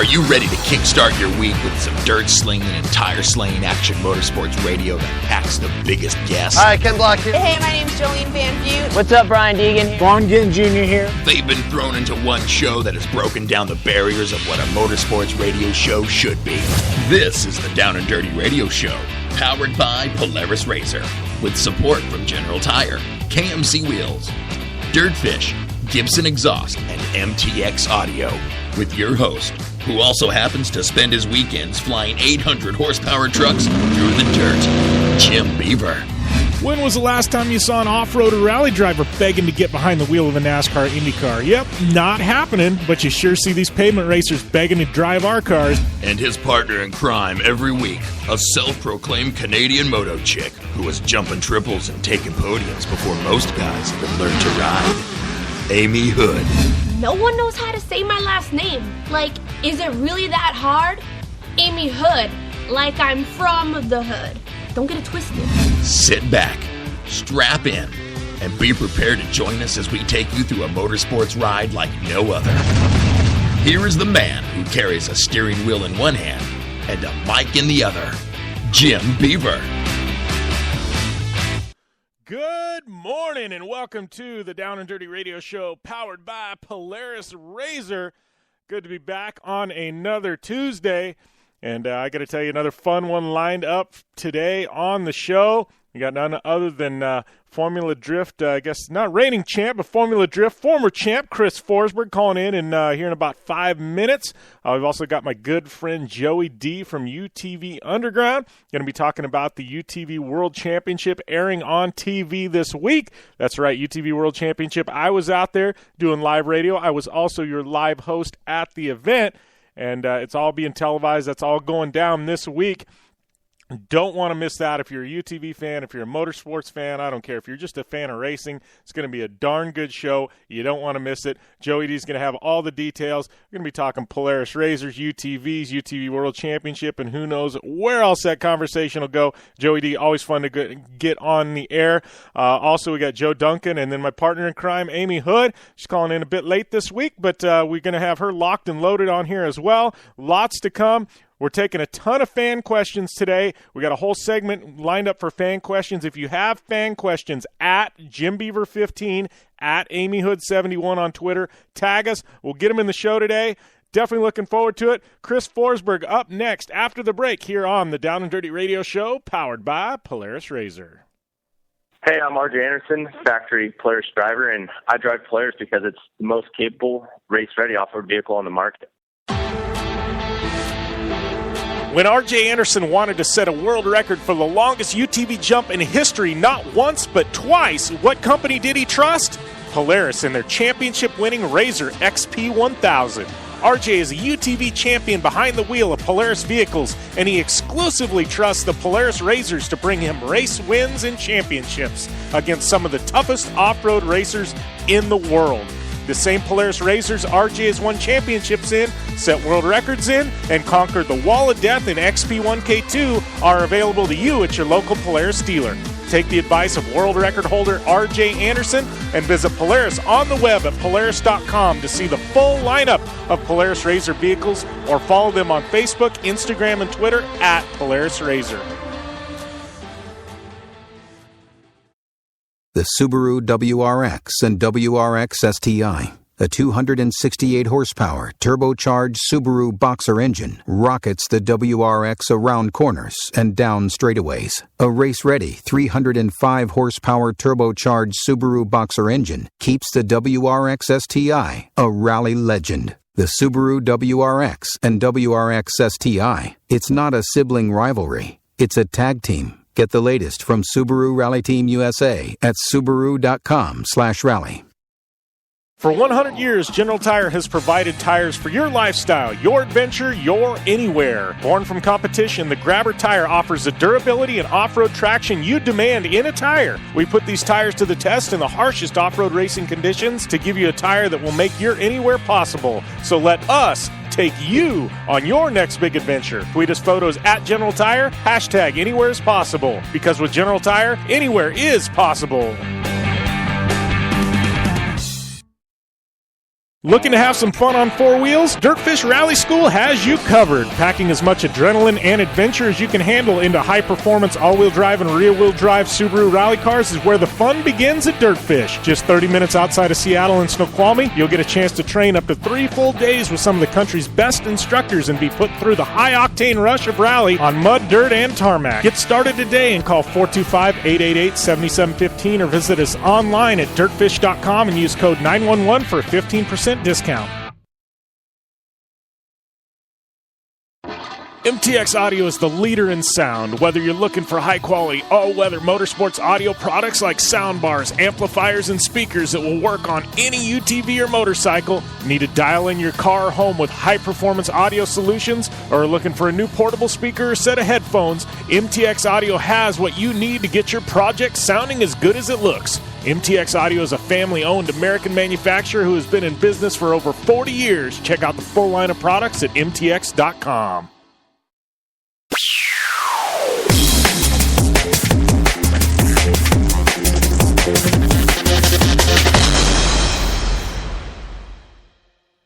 you ready to kickstart your week with some dirt slinging and tire slaying action motorsports radio that packs the biggest guests? Hi, Ken Block here. Hey, my name's Jolene Van Vliet. What's up, Brian Deegan? Vaughn Ginn Jr. here. They've been thrown into one show that has broken down the barriers of what a motorsports radio show should be. This is the Down and Dirty Radio Show, powered by Polaris Razor, with support from General Tire, KMC Wheels, Dirtfish, Gibson Exhaust, and MTX Audio, with your host, who also happens to spend his weekends flying 800 horsepower trucks through the dirt, Jim Beaver. When was the last time you saw an off-road or rally driver begging to get behind the wheel of a NASCAR IndyCar? Yep, not happening, but you sure see these pavement racers begging to drive our cars. And his partner in crime every week, a self-proclaimed Canadian moto chick who was jumping triples and taking podiums before most guys even learned to ride, Amy Houde. No one knows how to say my last name. Like, is it really that hard? Amy Houde, like I'm from the hood. Don't get it twisted. Sit back, strap in, and be prepared to join us as we take you through a motorsports ride like no other. Here is the man who carries a steering wheel in one hand and a mic in the other, Jim Beaver. Good morning and welcome to the Down and Dirty Radio Show powered by Polaris Razor. Good to be back on another Tuesday. And I got to tell you, another fun one lined up today on the show. We got none other than Formula Drift, I guess not reigning champ, but Formula Drift former champ Chris Forsberg calling in here in about 5 minutes. We've also got my good friend Joey D from UTV Underground. Going to be talking about the UTV World Championship airing on TV this week. That's right, UTV World Championship. I was out there doing live radio. I was also your live host at the event. And it's all being televised. That's all going down this week. Don't want to miss that. If you're a UTV fan, if you're a motorsports fan, I don't care. If you're just a fan of racing, it's going to be a darn good show. You don't want to miss it. Joey D's going to have all the details. We're going to be talking Polaris Razors, UTVs, UTV World Championship, and who knows where else that conversation will go. Joey D, always fun to get on the air. Also, we got Joe Duncan, and then my partner in crime, Amy Houde. She's calling in a bit late this week, but we're going to have her locked and loaded on here as well. Lots to come. We're taking a ton of fan questions today. We got a whole segment lined up for fan questions. If you have fan questions, at JimBeaver15, at AmyHood71 on Twitter, tag us. We'll get them in the show today. Definitely looking forward to it. Chris Forsberg up next after the break here on the Down and Dirty Radio Show, powered by Polaris Razor. Hey, I'm RJ Anderson, factory Polaris driver, and I drive Polaris because it's the most capable, race-ready off-road vehicle on the market. When R.J. Anderson wanted to set a world record for the longest UTV jump in history, not once but twice, what company did he trust? Polaris and their championship-winning Razor XP1000. R.J. is a UTV champion behind the wheel of Polaris vehicles, and he exclusively trusts the Polaris Razors to bring him race wins and championships against some of the toughest off-road racers in the world. The same Polaris Razors RJ has won championships in, set world records in, and conquered the Wall of Death in XP1K2 are available to you at your local Polaris dealer. Take the advice of world record holder RJ Anderson and visit Polaris on the web at Polaris.com to see the full lineup of Polaris Razor vehicles, or follow them on Facebook, Instagram, and Twitter at Polaris Razor. The Subaru WRX and WRX STI, a 268 horsepower turbocharged Subaru Boxer engine, rockets the WRX around corners and down straightaways. A race-ready 305 horsepower turbocharged Subaru Boxer engine keeps the WRX STI a rally legend. The Subaru WRX and WRX STI, it's not a sibling rivalry, it's a tag team. Get the latest from Subaru Rally Team USA at Subaru.com/rally. For 100 years, General Tire has provided tires for your lifestyle, your adventure, your anywhere. Born from competition, the Grabber tire offers the durability and off-road traction you demand in a tire. We put these tires to the test in the harshest off-road racing conditions to give you a tire that will make your anywhere possible. So let us take you on your next big adventure. Tweet us photos at General Tire, hashtag anywhere is possible. Because with General Tire, anywhere is possible. Looking to have some fun on four wheels? Dirtfish Rally School has you covered. Packing as much adrenaline and adventure as you can handle into high-performance all-wheel drive and rear-wheel drive Subaru rally cars is where the fun begins at Dirtfish. Just 30 minutes outside of Seattle in Snoqualmie, you'll get a chance to train up to 3 full days with some of the country's best instructors and be put through the high-octane rush of rally on mud, dirt, and tarmac. Get started today and call 425-888-7715 or visit us online at dirtfish.com and use code 911 for a 15% discount. MTX Audio is the leader in sound. Whether you're looking for high-quality, all-weather motorsports audio products like soundbars, amplifiers, and speakers that will work on any UTV or motorcycle, need to dial in your car or home with high-performance audio solutions, or are looking for a new portable speaker or set of headphones, MTX Audio has what you need to get your project sounding as good as it looks. MTX Audio is a family-owned American manufacturer who has been in business for over 40 years. Check out the full line of products at mtx.com.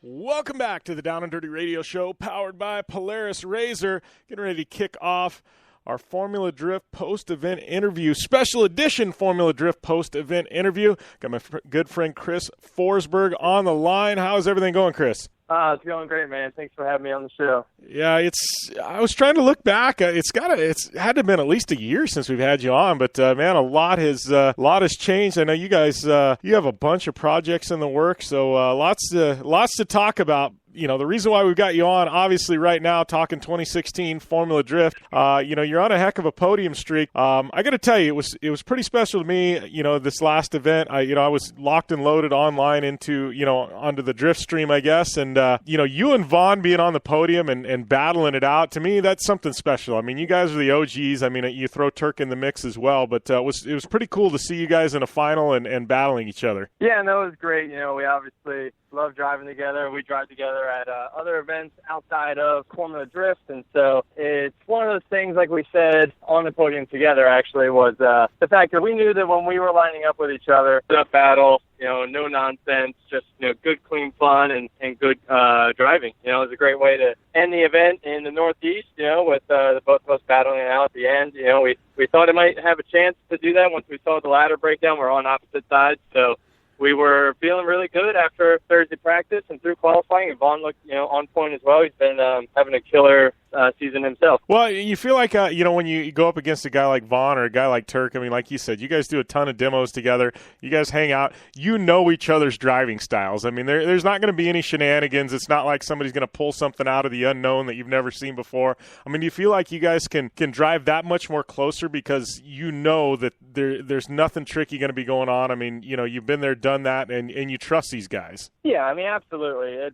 Welcome back to the Down and Dirty Radio Show, powered by Polaris RZR. Getting ready to kick off our Formula Drift post-event interview, special edition Formula Drift post-event interview. Got my good friend Chris Forsberg on the line. How's everything going, Chris? It's going great, man. Thanks for having me on the show. Yeah, I was trying to look back. It's had to have been at least a year since we've had you on, but man, a lot has changed. I know you guys you have a bunch of projects in the works, so lots to talk about. You know, the reason why we've got you on, obviously, right now, talking 2016 Formula Drift, you're on a heck of a podium streak. I got to tell you, it was pretty special to me, this last event. I was locked and loaded online onto the drift stream, I guess. And, you and Vaughn being on the podium and battling it out, to me, that's something special. I mean, you guys are the OGs. I mean, you throw TORC in the mix as well, but it was pretty cool to see you guys in a final and battling each other. Yeah, no, it was great. We obviously love driving together. We drive together at other events outside of Formula Drift, and so it's one of those things, like we said on the podium together, actually, was the fact that we knew that when we were lining up with each other, the battle, no nonsense, just good, clean fun and good driving. It was a great way to end the event in the Northeast, with the both of us battling it out at the end. We thought it might have a chance to do that once we saw the ladder breakdown. We're on opposite sides, so we were feeling really good after Thursday practice and through qualifying. And Vaughn looked, on point as well. He's been having a killer season himself. Well, you feel like, when you go up against a guy like Vaughn or a guy like TORC, I mean, like you said, you guys do a ton of demos together. You guys hang out. You know each other's driving styles. I mean, there's not going to be any shenanigans. It's not like somebody's going to pull something out of the unknown that you've never seen before. I mean, do you feel like you guys can drive that much more closer because you know that there's nothing tricky going to be going on? I mean, you've been there, done that, and you trust these guys. Yeah, I mean, absolutely. It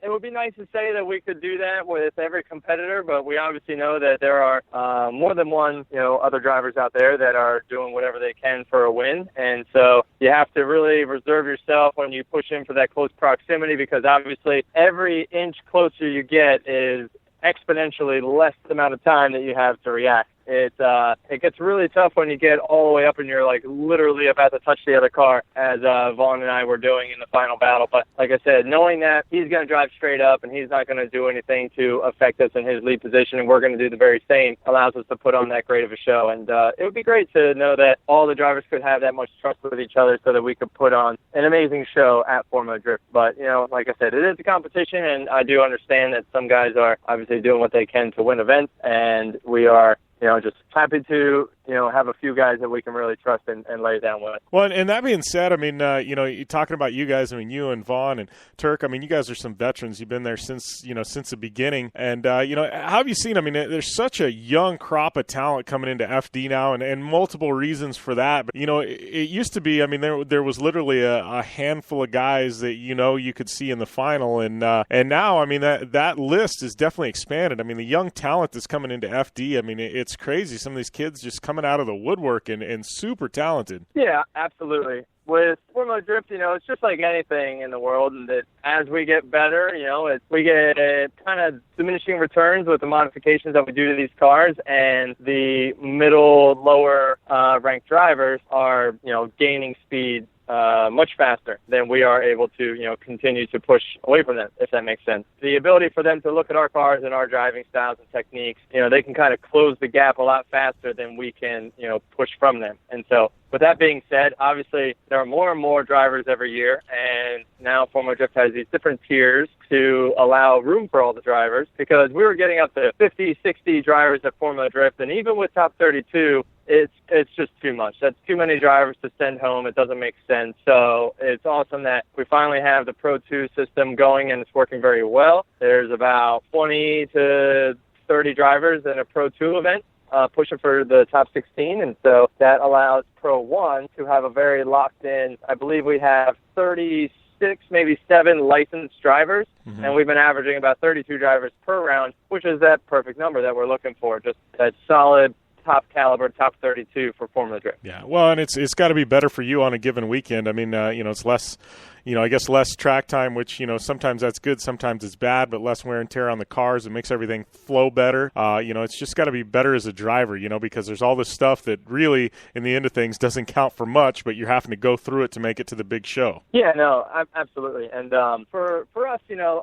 would be nice to say that we could do that with every competitor, but we obviously know that there are more than one, other drivers out there that are doing whatever they can for a win. And so you have to really reserve yourself when you push in for that close proximity, because obviously every inch closer you get is exponentially less amount of time that you have to react. It gets really tough when you get all the way up and you're literally about to touch the other car, as Vaughn and I were doing in the final battle. But like I said, knowing that he's going to drive straight up and he's not going to do anything to affect us in his lead position, and we're going to do the very same, allows us to put on that great of a show. And it would be great to know that all the drivers could have that much trust with each other so that we could put on an amazing show at Formula Drift. But, like I said, it is a competition, and I do understand that some guys are obviously doing what they can to win events, and we are just happy to, have a few guys that we can really trust and lay it down with. Well, and that being said, I mean, you're talking about you guys, I mean, you and Vaughn and TORC, I mean, you guys are some veterans. You've been there since the beginning. And, how have you seen, I mean, there's such a young crop of talent coming into FD now, and multiple reasons for that. But, it used to be, I mean, there was literally a handful of guys that, you could see in the final. And now, I mean, that list is definitely expanded. I mean, the young talent that's coming into FD, I mean, it's crazy. Some of these kids just coming out of the woodwork and super talented. Yeah, absolutely. With Formula Drift, it's just like anything in the world, and that as we get better, we get kind of diminishing returns with the modifications that we do to these cars, and the middle, lower ranked drivers are, gaining speed much faster than we are able to, continue to push away from them, if that makes sense. The ability for them to look at our cars and our driving styles and techniques, they can kind of close the gap a lot faster than we can, push from them. And so with that being said, obviously there are more and more drivers every year, and now Formula Drift has these different tiers to allow room for all the drivers, because we were getting up to 50, 60 drivers at Formula Drift, and even with top 32, it's just too much. That's too many drivers to send home. It doesn't make sense. So it's awesome that we finally have the Pro 2 system going, and it's working very well. There's about 20 to 30 drivers in a Pro 2 event, pushing for the top 16, and so that allows Pro 1 to have a very locked-in, I believe we have 36, maybe 7 licensed drivers, and we've been averaging about 32 drivers per round, which is that perfect number that we're looking for, just that solid top caliber, top 32 for Formula Drift. Yeah, well, and it's got to be better for you on a given weekend. I mean, it's less, I guess less track time, which, sometimes that's good, sometimes it's bad, but less wear and tear on the cars. It makes everything flow better. It's just got to be better as a driver, because there's all this stuff that really, in the end of things, doesn't count for much, but you're having to go through it to make it to the big show. Yeah, no, absolutely. And for us,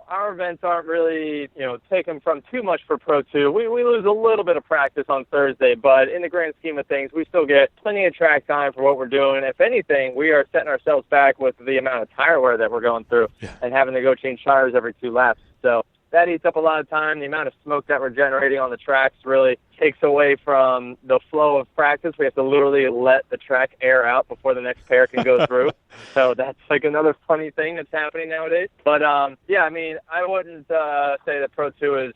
our events aren't really, taken from too much for Pro 2. We lose a little bit of practice on Thursday, but in the grand scheme of things, we still get plenty of track time for what we're doing. If anything, we are setting ourselves back with the amount of tire wear that we're going through and having to go change tires every 2 laps. So that eats up a lot of time. The amount of smoke that we're generating on the tracks really takes away from the flow of practice. We have to literally let the track air out before the next pair can go through. So that's like another funny thing that's happening nowadays. But, I wouldn't say that Pro 2 is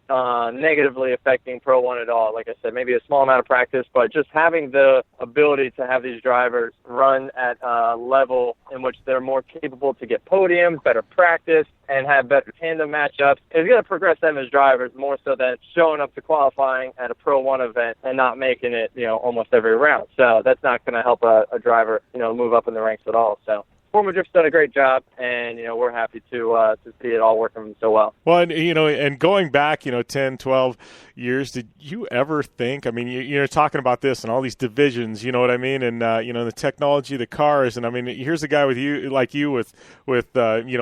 negatively affecting Pro 1 at all. Like I said, maybe a small amount of practice, but just having the ability to have these drivers run at a level in which they're more capable to get podiums, better practice, and have better tandem matchups is going to progress them as drivers more so than showing up to qualifying at a Pro 1 event and not making it, almost every round. So that's not going to help a driver, move up in the ranks at all. So Formula Drift's done a great job, and, we're happy to see it all working so well. Well, and, and going back, 10, 12 years, did you ever think, I mean, you're talking about this and all these divisions, you know what I mean? And, the technology, the cars, and I mean, here's a guy with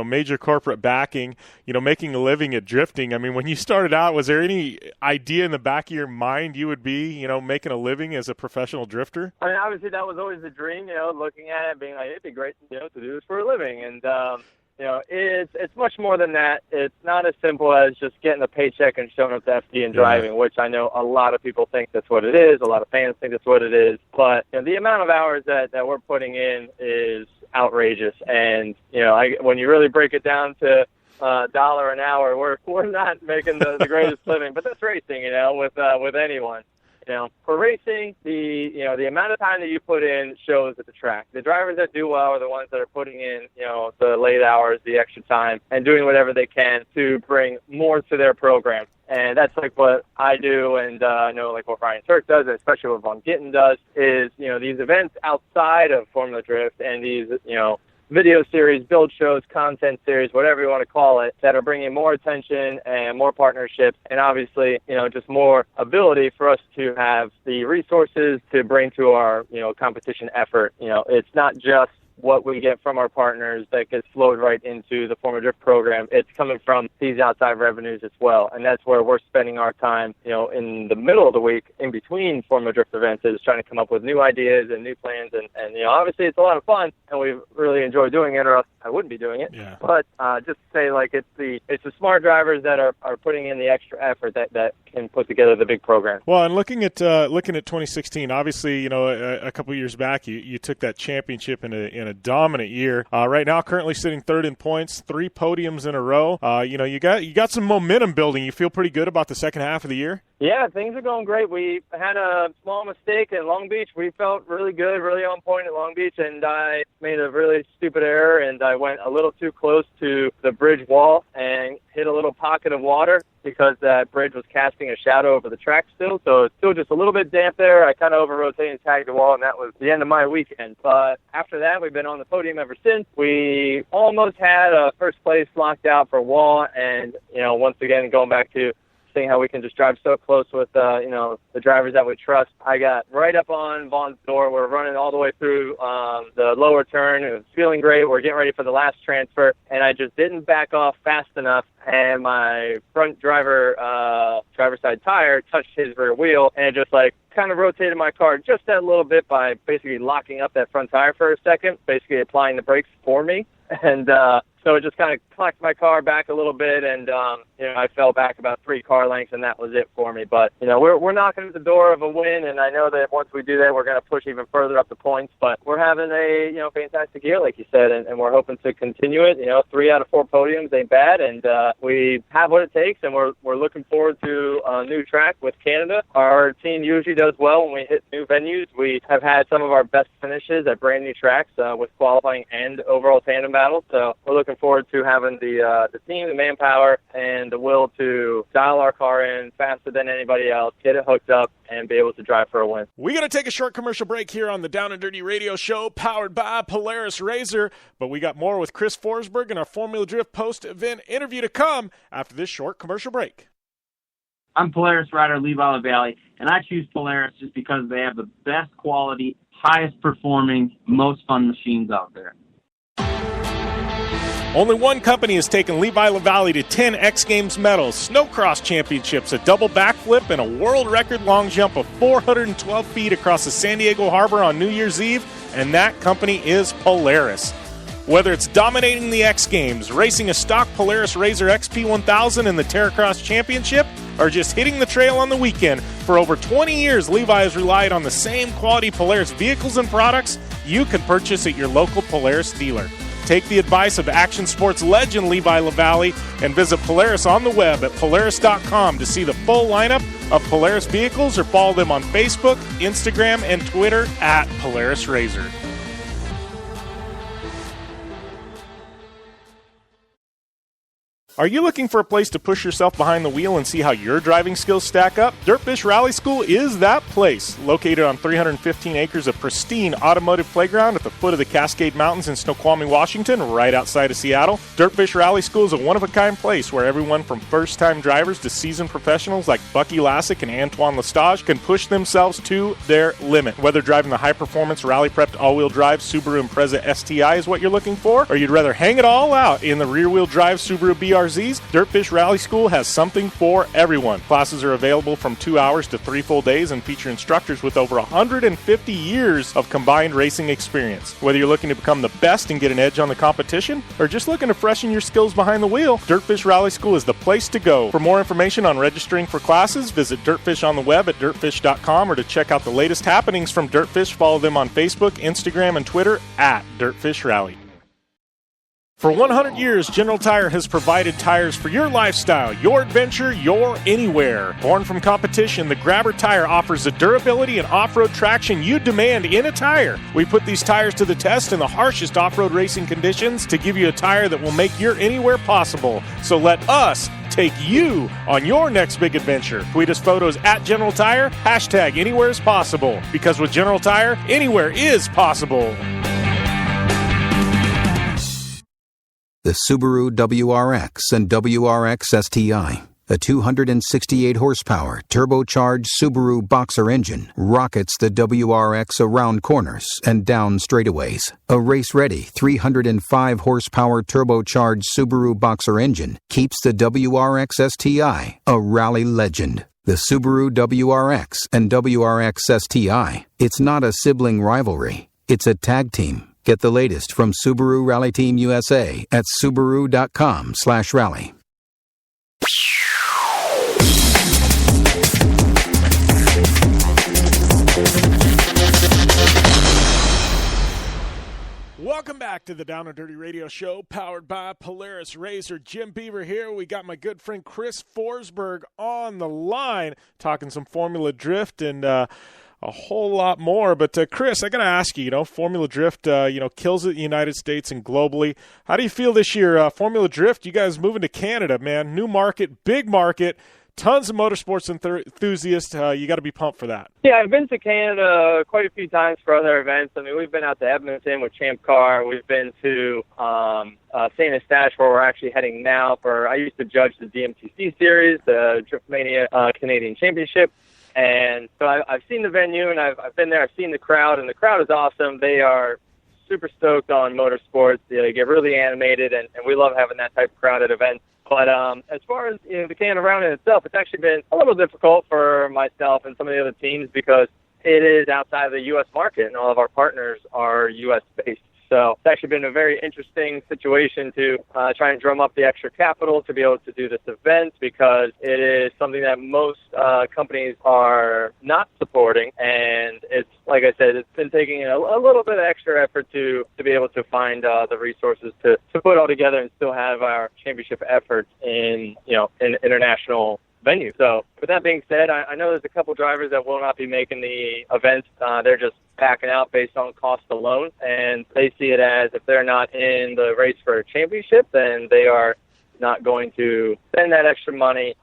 major corporate backing, making a living at drifting. I mean, when you started out, was there any idea in the back of your mind you would be, making a living as a professional drifter? I mean, obviously that was always the dream, looking at it, being like, it'd be great, to do this for a living. And, it's much more than that. It's not as simple as just getting a paycheck and showing up to FD and driving, which I know a lot of people think that's what it is. A lot of fans think that's what it is. But the amount of hours that we're putting in is outrageous. And, when you really break it down to $1 an hour, we're not making the greatest living. But that's racing, with anyone. For racing, the amount of time that you put in shows at the track. The drivers that do well are the ones that are putting in, the late hours, the extra time, and doing whatever they can to bring more to their program. And that's like what I do, and I know like what Ryan Turk does, and especially what Von Gittin does, is, these events outside of Formula Drift and these, video series, build shows, content series, whatever you want to call it, that are bringing more attention and more partnerships, and obviously, just more ability for us to have the resources to bring to our, competition effort. It's not just what we get from our partners that gets flowed right into the Formula Drift program. It's coming from these outside revenues as well. And that's where we're spending our time, in the middle of the week, in between Formula Drift events, is trying to come up with new ideas and new plans. And obviously it's a lot of fun, and we really enjoy doing it, or else I wouldn't be doing it. Yeah. But just to say, like, it's the smart drivers that are putting in the extra effort that can put together the big program. Well, and looking at 2016, obviously, a couple of years back, you took that championship in a dominant year. Right now, currently sitting third in points, 3 podiums in a row. You got some momentum building. You feel pretty good about the second half of the year? Yeah, things are going great. We had a small mistake in Long Beach. We felt really good, really on point at Long Beach, and I made a really stupid error, and I went a little too close to the bridge wall and hit a little pocket of water because that bridge was casting a shadow over the track still. So it's still just a little bit damp there. I kind of over-rotated and tagged the wall, and that was the end of my weekend. But after that, we've been on the podium ever since. We almost had a first place locked out for Wall, and, once again, going back to interesting how we can just drive so close with, the drivers that we trust. I got right up on Vaughn's door. We're running all the way through the lower turn. It was feeling great. We're getting ready for the last transfer, and I just didn't back off fast enough, and my front driver's side tire touched his rear wheel, and it just kind of rotated my car just that little bit by basically locking up that front tire for a second, basically applying the brakes for me. And so it just kind of clacked my car back a little bit, and I fell back about 3 car lengths, and that was it for me. But we're knocking at the door of a win, and I know that once we do that, we're going to push even further up the points. But we're having a fantastic year, like you said, and we're hoping to continue it. 3 out of 4 podiums ain't bad, and we have what it takes, and we're looking forward to a new track with Canada. Our team usually does well when we hit new venues. We have had some of our best finishes at brand new tracks with qualifying and overall tandem battles. So we're looking forward to having the team, the manpower, and the will to dial our car in faster than anybody else, get it hooked up, and be able to drive for a win. We're going to take a short commercial break here on the Down and Dirty Radio Show, powered by Polaris RZR, but we got more with Chris Forsberg and our Formula Drift post-event interview to come after this short commercial break. I'm Polaris rider Levi LaValle, and I choose Polaris just because they have the best quality, highest performing, most fun machines out there. Only one company has taken Levi LaValle to 10 X Games medals, snowcross championships, a double backflip, and a world record long jump of 412 feet across the San Diego Harbor on New Year's Eve, and that company is Polaris. Whether it's dominating the X Games, racing a stock Polaris RZR XP1000 in the Terracross Championship, or just hitting the trail on the weekend, for over 20 years Levi has relied on the same quality Polaris vehicles and products you can purchase at your local Polaris dealer. Take the advice of action sports legend Levi LaValle and visit Polaris on the web at Polaris.com to see the full lineup of Polaris vehicles, or follow them on Facebook, Instagram, and Twitter at Polaris RZR. Are you looking for a place to push yourself behind the wheel and see how your driving skills stack up? Dirtfish Rally School is that place. Located on 315 acres of pristine automotive playground at the foot of the Cascade Mountains in Snoqualmie, Washington, right outside of Seattle, Dirtfish Rally School is a one-of-a-kind place where everyone from first-time drivers to seasoned professionals like Bucky Lassick and Antoine Lestage can push themselves to their limit. Whether driving the high-performance, rally-prepped all-wheel drive Subaru Impreza STI is what you're looking for, or you'd rather hang it all out in the rear-wheel drive Subaru BRZs, Dirtfish Rally School has something for everyone. Classes are available from 2 hours to 3 full days and feature instructors with over 150 years of combined racing experience. Whether you're looking to become the best and get an edge on the competition, or just looking to freshen your skills behind the wheel, Dirtfish Rally School is the place to go. For more information on registering for classes, visit Dirtfish on the web at dirtfish.com, or to check out the latest happenings from Dirtfish, follow them on Facebook, Instagram, and Twitter at Dirtfish Rally. For 100 years, General Tire has provided tires for your lifestyle, your adventure, your anywhere. Born from competition, the Grabber tire offers the durability and off-road traction you demand in a tire. We put these tires to the test in the harshest off-road racing conditions to give you a tire that will make your anywhere possible. So let us take you on your next big adventure. Tweet us photos at General Tire, hashtag anywhere is possible. Because with General Tire, anywhere is possible. The Subaru WRX and WRX STI, a 268 horsepower turbocharged Subaru Boxer engine, rockets the WRX around corners and down straightaways. A race-ready 305 horsepower turbocharged Subaru Boxer engine keeps the WRX STI a rally legend. The Subaru WRX and WRX STI, it's not a sibling rivalry, it's a tag team. Get the latest from Subaru Rally Team USA at Subaru.com/rally. Welcome back to the Down and Dirty Radio Show, powered by Polaris RZR. Jim Beaver here. We got my good friend Chris Forsberg on the line, talking some Formula Drift and a whole lot more. But Chris, I got to ask you, Formula Drift, kills it in the United States and globally. How do you feel this year? Formula Drift, you guys moving to Canada, man. New market, big market. tons of motorsports enthusiasts. You got to be pumped for that. Yeah, I've been to Canada quite a few times for other events. I mean, we've been out to Edmonton with Champ Car. We've been to St. Eustache, where we're actually heading now. I used to judge the DMTC series, the Driftmania Canadian Championship. And so I've seen the venue, and I've been there. I've seen the crowd, and the crowd is awesome. They are super stoked on motorsports. They get really animated, and we love having that type of crowd at events. But as far as the Canada round in itself, it's actually been a little difficult for myself and some of the other teams because it is outside of the U.S. market, and all of our partners are U.S.-based. So it's actually been a very interesting situation to try and drum up the extra capital to be able to do this event, because it is something that most companies are not supporting. And it's, like I said, it's been taking a little bit of extra effort to be able to find the resources to put all together and still have our championship efforts in international venue. So with that being said, I know there's a couple drivers that will not be making the event. They're just backing out based on cost alone, and they see it as if they're not in the race for a championship, then they are not going to spend that extra money,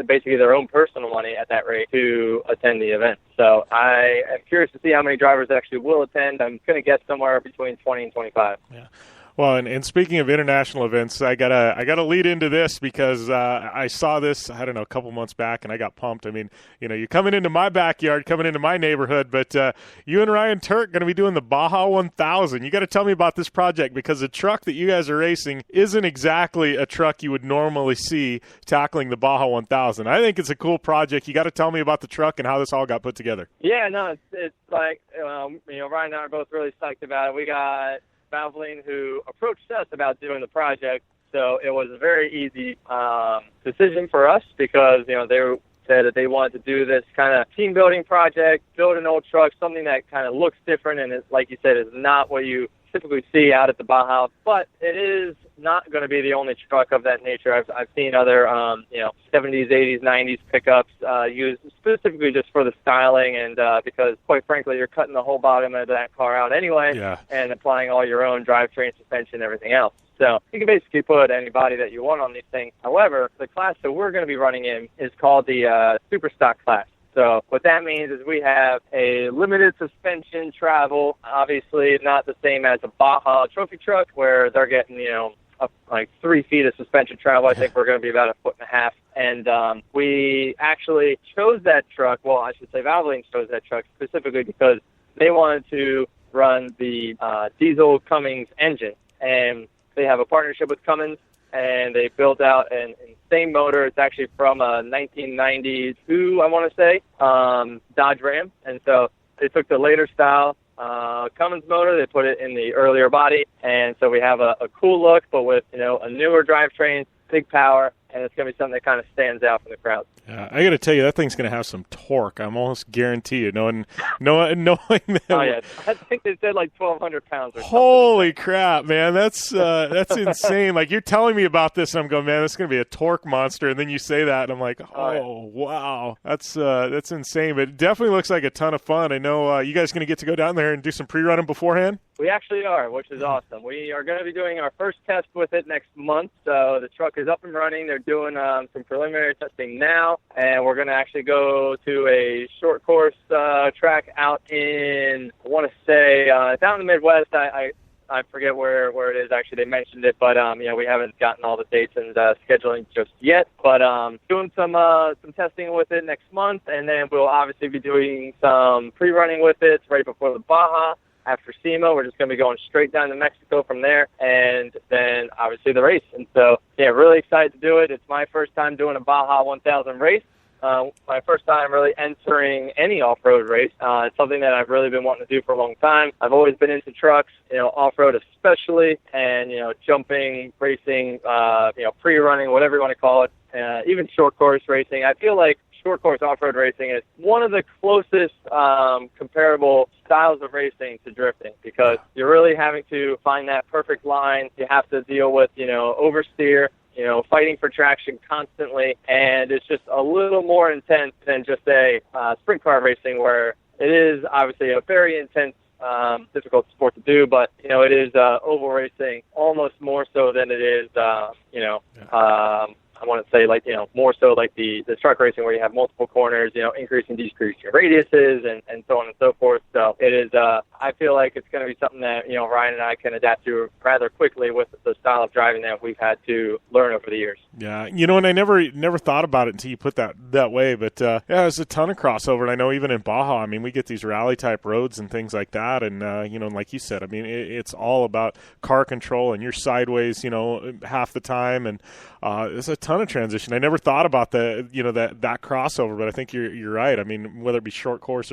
basically their own personal money at that rate, to attend the event. So I am curious to see how many drivers actually will attend. I'm going to guess somewhere between 20 and 25. Yeah. Well, and speaking of international events, I gotta lead into this because I saw this, I don't know, a couple months back, and I got pumped. I mean, you're coming into my backyard, coming into my neighborhood, but you and Ryan Turk going to be doing the Baja 1000. You got to tell me about this project, because the truck that you guys are racing isn't exactly a truck you would normally see tackling the Baja 1000. I think it's a cool project. You got to tell me about the truck and how this all got put together. Yeah, no, it's like, Ryan and I are both really psyched about it. We got Valvoline, who approached us about doing the project, so it was a very easy decision for us, because they said that they wanted to do this kind of team building project, build an old truck, something that kind of looks different, and it's, like you said, is not what you typically see out at the Baja, but it is not going to be the only truck of that nature. I've seen other 70s, 80s, 90s pickups used specifically just for the styling, and because, quite frankly, you're cutting the whole bottom of that car out anyway, and applying all your own drivetrain, suspension, everything else. So you can basically put any body that you want on these things. However, the class that we're going to be running in is called the Super Stock class. So what that means is we have a limited suspension travel, obviously not the same as a Baja trophy truck, where they're getting, up like 3 feet of suspension travel. I think we're going to be about 1.5 feet. And we actually chose that truck. Well, I should say Valvoline chose that truck specifically because they wanted to run the diesel Cummins engine. And they have a partnership with Cummins, and they built out an insane motor. It's actually from a 1992, I want to say, Dodge Ram. And so they took the later style Cummins motor, they put it in the earlier body, and so we have a cool look, but with a newer drivetrain, big power, and it's going to be something that kind of stands out from the crowd. I got to tell you, that thing's going to have some torque. I'm almost guarantee you, knowing that. Oh yeah, I think they said like 1,200 pounds. Or Holy something. crap, man! That's insane. Like, you're telling me about this, and I'm going, man, this is going to be a torque monster. And then you say that, and I'm like, wow, that's insane. But it definitely looks like a ton of fun. I know you guys going to get to go down there and do some pre-running beforehand. We actually are, which is awesome. We are going to be doing our first test with it next month. So the truck is up and running. They're doing some preliminary testing now, and we're going to actually go to a short course track out in, I want to say, down in the Midwest. I forget where it is. Actually, they mentioned it, but we haven't gotten all the dates and scheduling just yet. But doing some testing with it next month, and then we'll obviously be doing some pre-running with it right before the Baja. After SEMA, we're just going to be going straight down to Mexico from there, and then obviously the race. And so, yeah, really excited to do it. It's my first time doing a Baja 1000 race. My first time really entering any off-road race. It's something that I've really been wanting to do for a long time. I've always been into trucks, off-road especially, and, jumping, racing, pre-running, whatever you want to call it, even short course racing. I feel like short course off-road racing is one of the closest comparable styles of racing to drifting, because you're really having to find that perfect line. You have to deal with, oversteer, fighting for traction constantly, and it's just a little more intense than just a sprint car racing, where it is obviously a very intense, difficult sport to do, but, it is oval racing almost more so than it is, I want to say like, more so like the truck racing where you have multiple corners, increasing, decreasing radiuses and so on and so forth. So it is, I feel like it's going to be something that, Ryan and I can adapt to rather quickly with the style of driving that we've had to learn over the years. Yeah, and I never thought about it until you put that way, but there's a ton of crossover, and I know even in Baja, I mean, we get these rally-type roads and things like that, and, like you said, I mean, it's all about car control, and you're sideways, half the time, and there's a ton of transition. I never thought about that crossover, but I think you're right. I mean, whether it be short course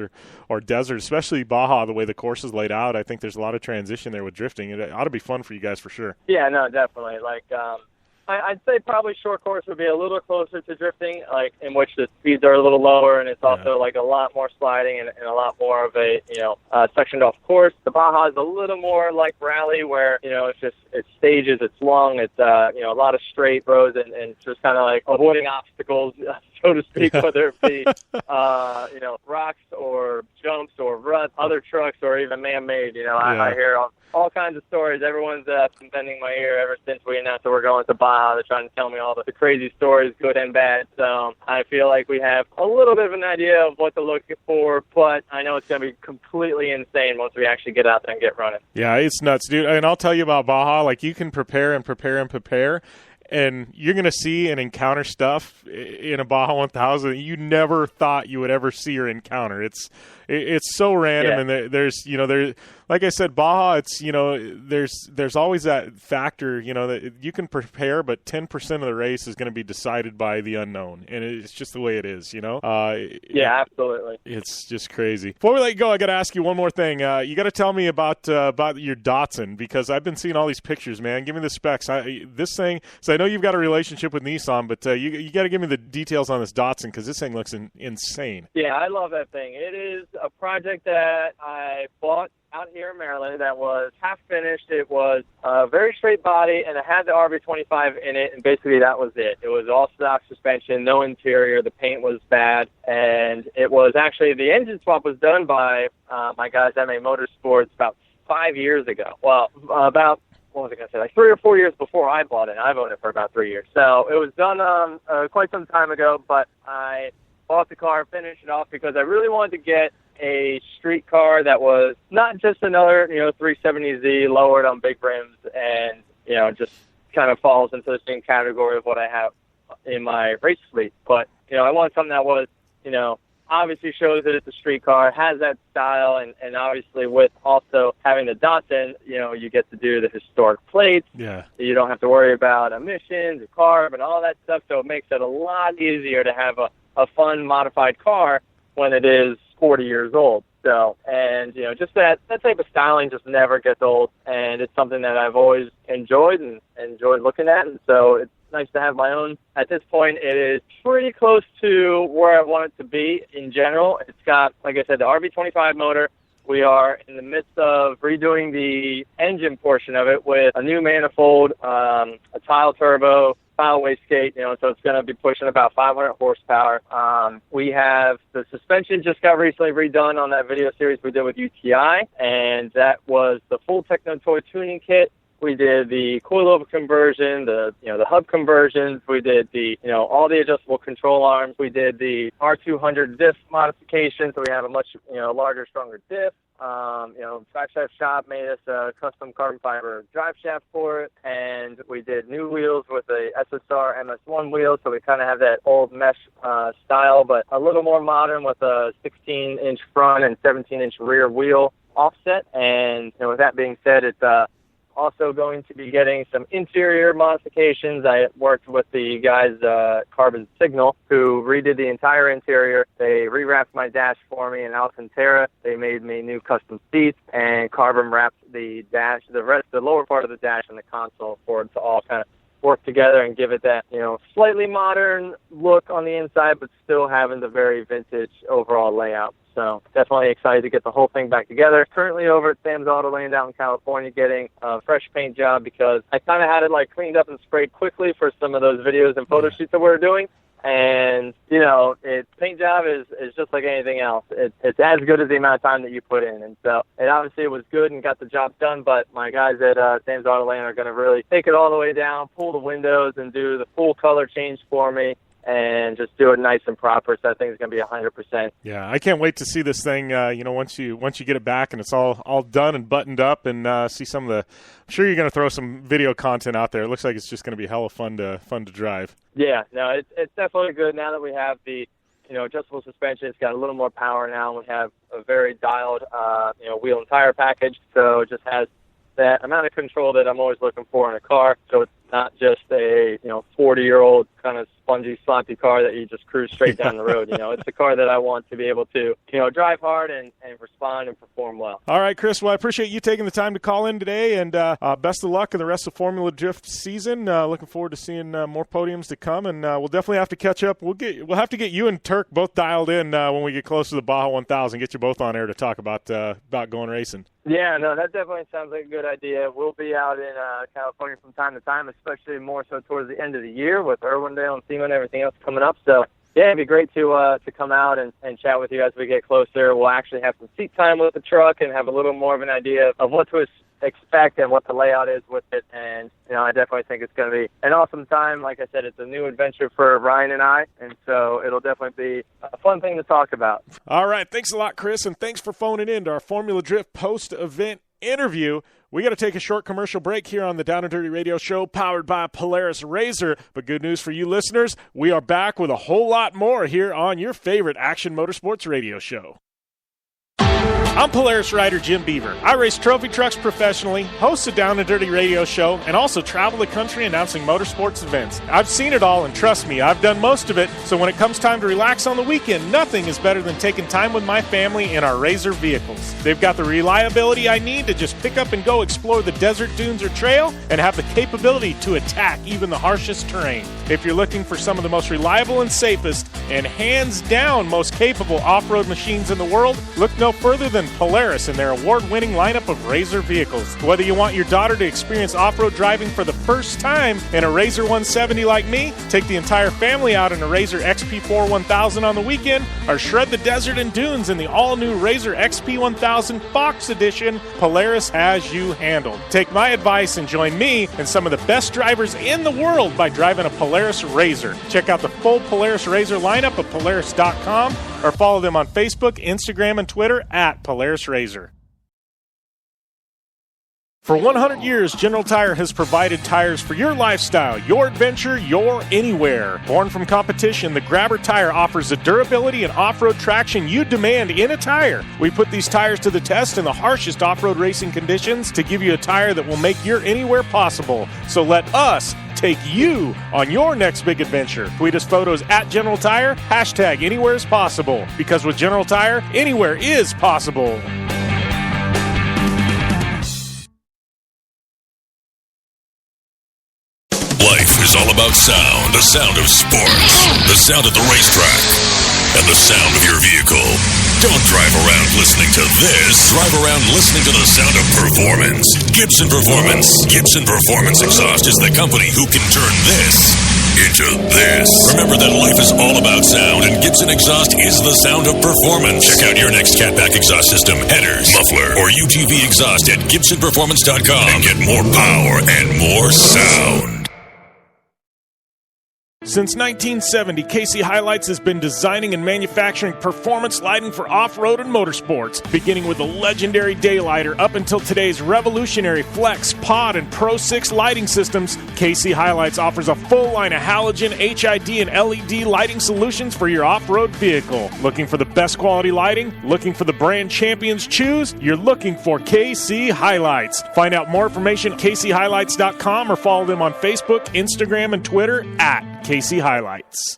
or desert, especially Baja, the way the course is laid out, I think there's a lot of transition there with drifting. It ought to be fun for you guys for sure. Yeah, no, definitely. Like, I'd say probably short course would be a little closer to drifting, like in which the speeds are a little lower, and it's also like a lot more sliding and a lot more of a sectioned off course. The Baja is a little more like rally, where it's stages, it's long, it's a lot of straight roads and just kind of like avoiding obstacles, so to speak, whether it be rocks or jumps or ruts, other trucks, or even man-made. I hear all kinds of stories. Everyone's been bending my ear ever since we announced that we're going to Baja. They're trying to tell me all the crazy stories, good and bad. So I feel like we have a little bit of an idea of what to look for, but I know it's going to be completely insane once we actually get out there and get running. Yeah, it's nuts, dude. And I'll tell you about Baja. Like, you can prepare, and you're going to see and encounter stuff in a Baja 1000 that you never thought you would ever see or encounter. It's so random, and there's like I said, Baja, it's there's always that factor that you can prepare, but 10% of the race is going to be decided by the unknown, and it's just the way it is. Yeah, absolutely. It's just crazy. Before we let you go, I got to ask you one more thing. You got to tell me about your Datsun, because I've been seeing all these pictures, man. Give me the specs. This thing. So I know you've got a relationship with Nissan, but you got to give me the details on this Datsun, because this thing looks insane. Yeah, I love that thing. It is a project that I bought out here in Maryland that was half finished. It was a very straight body, and it had the RB25 in it, and basically that was it. It was all stock suspension, no interior. The paint was bad, and it was actually, the engine swap was done by my guys at MA Motorsports about 5 years ago. Well, about, what was I going to say, like 3 or 4 years before I bought it. I've owned it for about 3 years. So it was done quite some time ago, but I bought the car, finished it off, because I really wanted to get a street car that was not just another 370Z lowered on big rims and just kind of falls into the same category of what I have in my race fleet. But I want something that was obviously shows that it's a street car, has that style, and obviously with also having the Datsun, you get to do the historic plates. Yeah. You don't have to worry about emissions, the carb, and all that stuff. So it makes it a lot easier to have a fun modified car when it is 40 years old. So, and just that type of styling just never gets old, and it's something that I've always enjoyed and enjoyed looking at, and so it's nice to have my own. At this point, it is pretty close to where I want it to be in general. It's got, like I said, the RB25 motor. We are in the midst of redoing the engine portion of it with a new manifold, a tile turbo, tile wastegate, so it's going to be pushing about 500 horsepower. We have the suspension just got recently redone on that video series we did with UTI, and that was the full Techno Toy tuning kit. We did the coilover conversion, the hub conversions. We did the all the adjustable control arms. We did the R200 diff modification, so we have a much larger, stronger diff. Drive Shaft Shop made us a custom carbon fiber drive shaft for it, and we did new wheels with the SSR MS1 wheels, so we kind of have that old mesh style, but a little more modern with a 16-inch front and 17-inch rear wheel offset. And with that being said, it's also going to be getting some interior modifications. I worked with the guys, Carbon Signal, who redid the entire interior. They rewrapped my dash for me in Alcantara. They made me new custom seats, and Carbon wrapped the dash, the lower part of the dash and the console for it to all kind of work together and give it that, slightly modern look on the inside, but still having the very vintage overall layout. So definitely excited to get the whole thing back together. Currently over at Sam's Auto Lane down in California getting a fresh paint job, because I kind of had it cleaned up and sprayed quickly for some of those videos and photo shoots that we were doing. And, you know, paint job is just like anything else. It's as good as the amount of time that you put in. And so it was good and got the job done, but my guys at Sam's Autoland are going to really take it all the way down, pull the windows, and do the full color change for me, and just do it nice and proper. So I think it's going to be 100%. Yeah, I can't wait to see this thing, once you get it back and it's all done and buttoned up, and see some of the – I'm sure you're going to throw some video content out there. It looks like it's just going to be hella fun to drive. Yeah, no, it's definitely good now that we have the, adjustable suspension. It's got a little more power now, and we have a very dialed, wheel and tire package. So it just has that amount of control that I'm always looking for in a car. So it's not just a 40-year-old kind of spongy, sloppy car that you just cruise straight down the road. It's a car that I want to be able to drive hard and respond and perform well. All right, Chris. Well, I appreciate you taking the time to call in today, and best of luck in the rest of Formula Drift season. Looking forward to seeing more podiums to come, and we'll definitely have to catch up. We'll have to get you and TORC both dialed in when we get close to the Baja 1000. Get you both on air to talk about going racing. Yeah, no, that definitely sounds like a good idea. We'll be out in California from time to time, especially more so towards the end of the year with Irwindale and SEMA and everything else coming up. So, yeah, it'd be great to come out and chat with you as we get closer. We'll actually have some seat time with the truck and have a little more of an idea of what to expect and what the layout is with it. And, I definitely think it's going to be an awesome time. Like I said, it's a new adventure for Ryan and I, and so it'll definitely be a fun thing to talk about. All right. Thanks a lot, Chris, and thanks for phoning in to our Formula Drift post-event interview. We got to take a short commercial break here on the Down and Dirty Radio Show, powered by Polaris RZR. But good news for you listeners, we are back with a whole lot more here on your favorite action motorsports radio show. I'm Polaris rider Jim Beaver. I race trophy trucks professionally, host a Down and Dirty radio show, and also travel the country announcing motorsports events. I've seen it all, and trust me, I've done most of it, so when it comes time to relax on the weekend, nothing is better than taking time with my family in our RZR vehicles. They've got the reliability I need to just pick up and go explore the desert, dunes, or trail, and have the capability to attack even the harshest terrain. If you're looking for some of the most reliable and safest, and hands down most capable off-road machines in the world, look no further than Polaris and their award-winning lineup of RZR vehicles. Whether you want your daughter to experience off-road driving for the first time in a RZR 170 like me, take the entire family out in a RZR XP4 1000 on the weekend, or shred the desert and dunes in the all-new RZR XP 1000 Fox Edition, Polaris has you handled. Take my advice and join me and some of the best drivers in the world by driving a Polaris RZR. Check out the full Polaris RZR lineup at Polaris.com or follow them on Facebook, Instagram, and Twitter at Polaris RZR. For 100 years, General Tire has provided tires for your lifestyle, your adventure, your anywhere. Born from competition, the Grabber tire offers the durability and off-road traction you demand in a tire. We put these tires to the test in the harshest off-road racing conditions to give you a tire that will make your anywhere possible. So let us take you on your next big adventure. Tweet us photos at General Tire, hashtag anywhere is possible. Because with General Tire, anywhere is possible. Life is all about sound, the sound of sports, the sound of the racetrack, and the sound of your vehicle. Don't drive around listening to this. Drive around listening to the sound of performance. Gibson Performance. Gibson Performance Exhaust is the company who can turn this into this. Remember that life is all about sound, and Gibson Exhaust is the sound of performance. Check out your next catback exhaust system, headers, muffler, or UTV exhaust at GibsonPerformance.com and get more power and more sound. Since 1970, KC Highlights has been designing and manufacturing performance lighting for off-road and motorsports, beginning with the legendary Daylighter up until today's revolutionary Flex, Pod, and Pro 6 lighting systems. KC Highlights offers a full line of halogen, HID, and LED lighting solutions for your off-road vehicle. Looking for the best quality lighting? Looking for the brand champions choose? You're looking for KC Highlights. Find out more information at kchighlights.com or follow them on Facebook, Instagram, and Twitter at KC Highlights.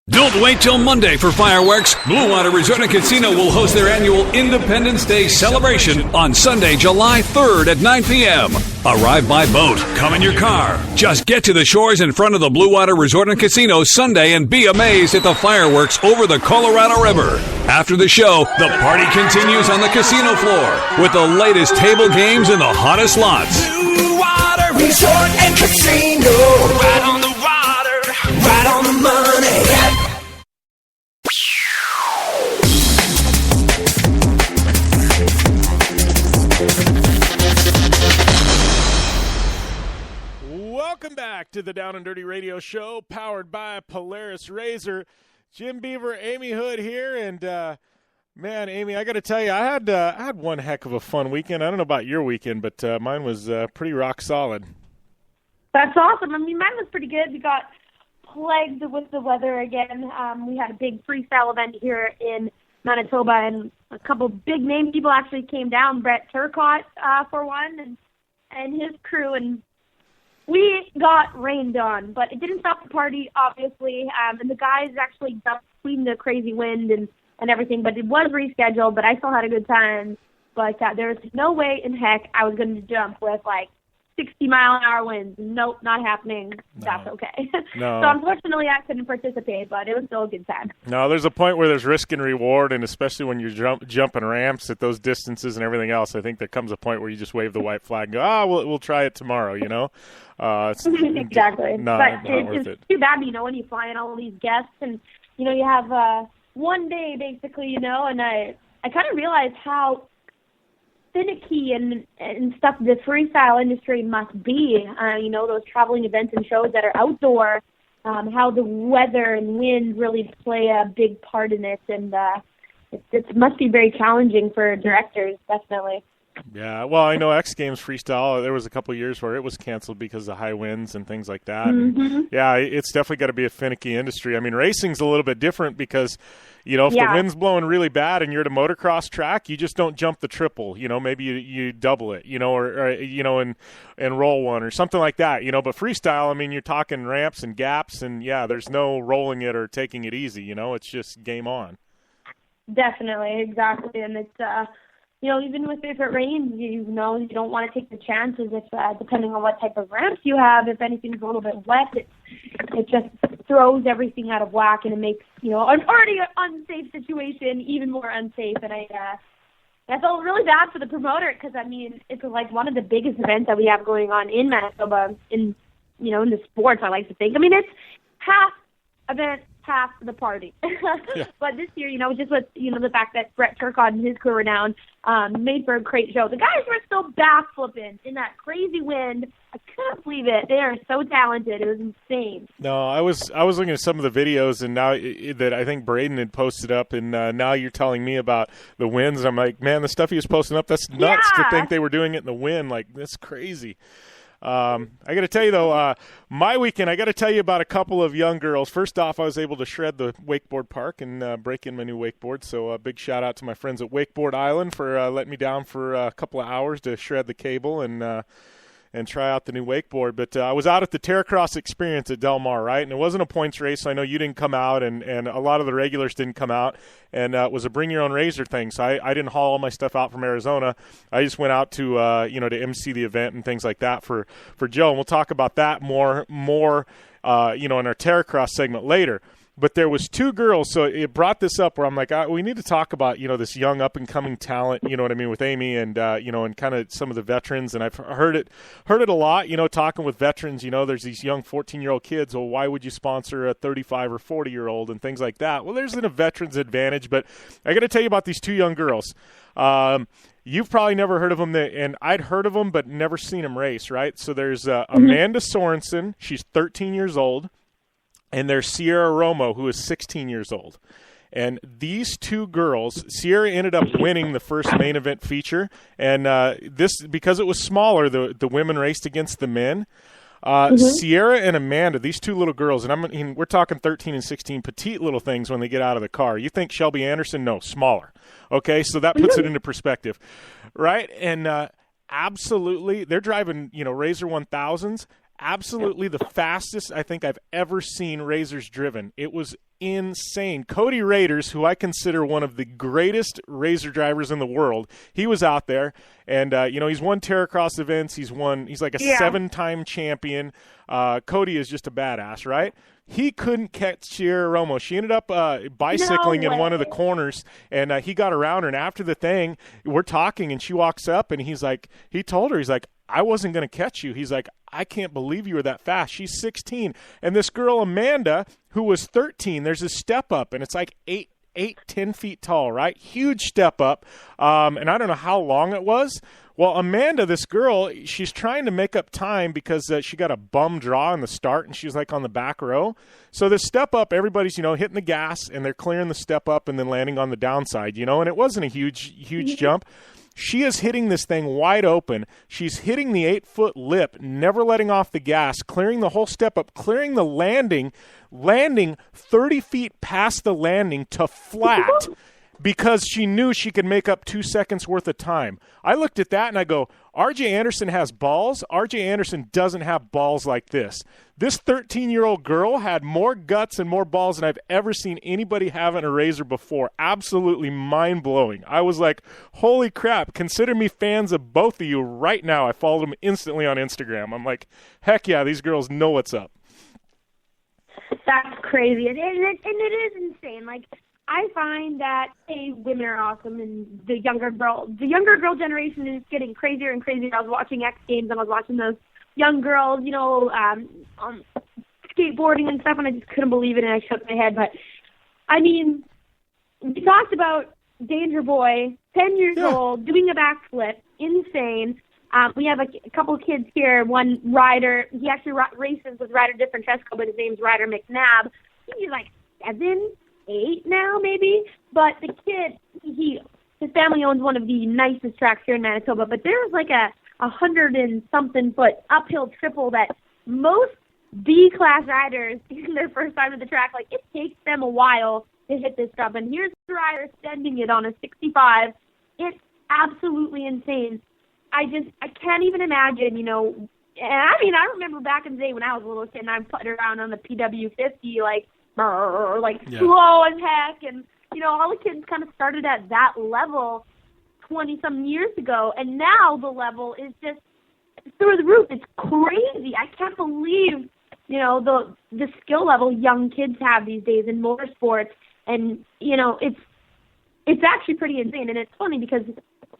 Don't wait till Monday for fireworks. Blue Water Resort and Casino will host their annual Independence Day celebration on Sunday, July 3rd at 9 p.m. Arrive by boat. Come in your car. Just get to the shores in front of the Blue Water Resort and Casino Sunday and be amazed at the fireworks over the Colorado River. After the show, the party continues on the casino floor with the latest table games and the hottest slots. Blue Water Resort and Casino. Right on the water. Right on Welcome back to the Down and Dirty Radio Show, powered by Polaris Razor. Jim Beaver, Amy Houde here, and man, Amy, I got to tell you, I had one heck of a fun weekend. I don't know about your weekend, but mine was pretty rock solid. That's awesome. I mean, mine was pretty good. We got plagued with the weather again. We had a big freestyle event here in Manitoba, and a couple big name people actually came down. Terracross for one, and his crew, and we got rained on, but it didn't stop the party, obviously. And the guys actually jumped between the crazy wind and everything, but it was rescheduled. But I still had a good time. But there was no way in heck I was going to jump with like 60-mile-an-hour winds. Nope, not happening. No. That's okay. No. So unfortunately, I couldn't participate, but it was still a good time. No, there's a point where there's risk and reward, and especially when you're jumping ramps at those distances and everything else, I think there comes a point where you just wave the white flag and go, we'll try it tomorrow, you know? Exactly. Not it's worth it. Too bad, when you fly in all these guests and, you have one day, basically, and I kind of realized how finicky and stuff the freestyle industry must be. Those traveling events and shows that are outdoor, how the weather and wind really play a big part in it, and it must be very challenging for directors, definitely. Yeah, well, I know X Games freestyle, there was a couple of years where it was canceled because of high winds and things like that. Mm-hmm. And, yeah, it's definitely got to be a finicky industry. I mean, racing's a little bit different because, if the wind's blowing really bad and you're at a motocross track, you just don't jump the triple. Maybe you double it, or and roll one or something like that. But freestyle, I mean, you're talking ramps and gaps, and yeah, there's no rolling it or taking it easy. It's just game on. Definitely, exactly, and it's even if it rains, you don't want to take the chances if depending on what type of ramps you have. If anything's a little bit wet, it just throws everything out of whack, and it makes an already unsafe situation even more unsafe. And I felt really bad for the promoter because it's like one of the biggest events that we have going on in Manitoba in the sports. I like to think. It's half event, half the party. Yeah. But this year, just with the fact that Brett Turcotte and his crew were down, made for a great show. The guys were still backflipping in that crazy wind. I couldn't believe it. They are so talented. It was insane. No, I was looking at some of the videos, and now that I think Braden had posted up, and now you're telling me about the winds. I'm like, man, the stuff he was posting up, that's nuts to think they were doing it in the wind. Like, that's crazy. I got to tell you, though, my weekend, I got to tell you about a couple of young girls. First off, I was able to shred the wakeboard park and break in my new wakeboard. So a big shout out to my friends at Wakeboard Island for letting me down for a couple of hours to shred the cable and try out the new wakeboard. But I was out at the Terracross experience at Del Mar, right? And it wasn't a points race, so I know you didn't come out, and a lot of the regulars didn't come out. And it was a bring-your-own-razor thing, so I didn't haul all my stuff out from Arizona. I just went out to, to MC the event and things like that for Joe. And we'll talk about that more in our Terracross segment later. But there was two girls, so it brought this up where I'm like, we need to talk about, this young up-and-coming talent, with Amy and, and kind of some of the veterans. And I've heard it a lot, talking with veterans, there's these young 14-year-old kids. Well, why would you sponsor a 35 or 40-year-old and things like that? Well, there's a veteran's advantage, but I got to tell you about these two young girls. You've probably never heard of them, and I'd heard of them but never seen them race, right? So there's Amanda Sorensen. She's 13 years old. And there's Sierra Romo, who is 16 years old. And these two girls, Sierra ended up winning the first main event feature. And this, because it was smaller, the women raced against the men. Sierra and Amanda, these two little girls, and we're talking 13 and 16, petite little things when they get out of the car. You think Shelby Anderson? No, smaller. Okay, so that puts it into perspective, right? And absolutely, they're driving, Razor 1000s. Absolutely the fastest I think I've ever seen Razors driven. It was insane. Cody Raiders, who I consider one of the greatest Razor drivers in the world, he was out there, and he's won Terracross events. He's like a 7-time champion. Cody is just a badass, right? He couldn't catch Sierra Romo. She ended up bicycling in one of the corners, and he got around her. And after the thing, we're talking, and she walks up, and he told her, I wasn't going to catch you. He's like, I can't believe you were that fast. She's 16. And this girl, Amanda, who was 13, there's a step up, and it's like 8-10 feet tall, right? Huge step up. And I don't know how long it was. Well, Amanda, this girl, she's trying to make up time because she got a bum draw in the start, and she's like on the back row. So the step up, everybody's, hitting the gas, and they're clearing the step up and then landing on the downside, and it wasn't a huge jump. She is hitting this thing wide open. She's hitting the 8-foot lip, never letting off the gas, clearing the whole step up, clearing the landing 30 feet past the landing to flat. Because she knew she could make up 2 seconds worth of time. I looked at that and I go, RJ Anderson has balls. RJ Anderson doesn't have balls like this. This 13-year-old girl had more guts and more balls than I've ever seen anybody have in a Razor before. Absolutely mind-blowing. I was like, holy crap, consider me fans of both of you right now. I followed them instantly on Instagram. I'm like, heck yeah, these girls know what's up. That's crazy. And it is insane. Like, I find that women are awesome, and the younger girl generation is getting crazier and crazier. I was watching X Games, and I was watching those young girls, skateboarding and stuff, and I just couldn't believe it, and I shook my head. But I mean, we talked about Danger Boy, 10 years old, doing a backflip, insane. We have a couple of kids here. One rider, he actually races with Ryder DiFrancesco, but his name's Ryder McNabb. He's like 7, 8 now, maybe. But the kid, his family owns one of the nicest tracks here in Manitoba, but there's like a 100-and-something foot uphill triple that most B-class riders, their first time at the track, like, it takes them a while to hit this jump. And here's the rider sending it on a 65. It's absolutely insane. I can't even imagine, and I mean, I remember back in the day when I was a little kid and I putting around on the PW50, slow as heck, and, all the kids kind of started at that level 20-some years ago, and now the level is just through the roof. It's crazy. I can't believe, the skill level young kids have these days in motorsports, and, it's actually pretty insane, and it's funny because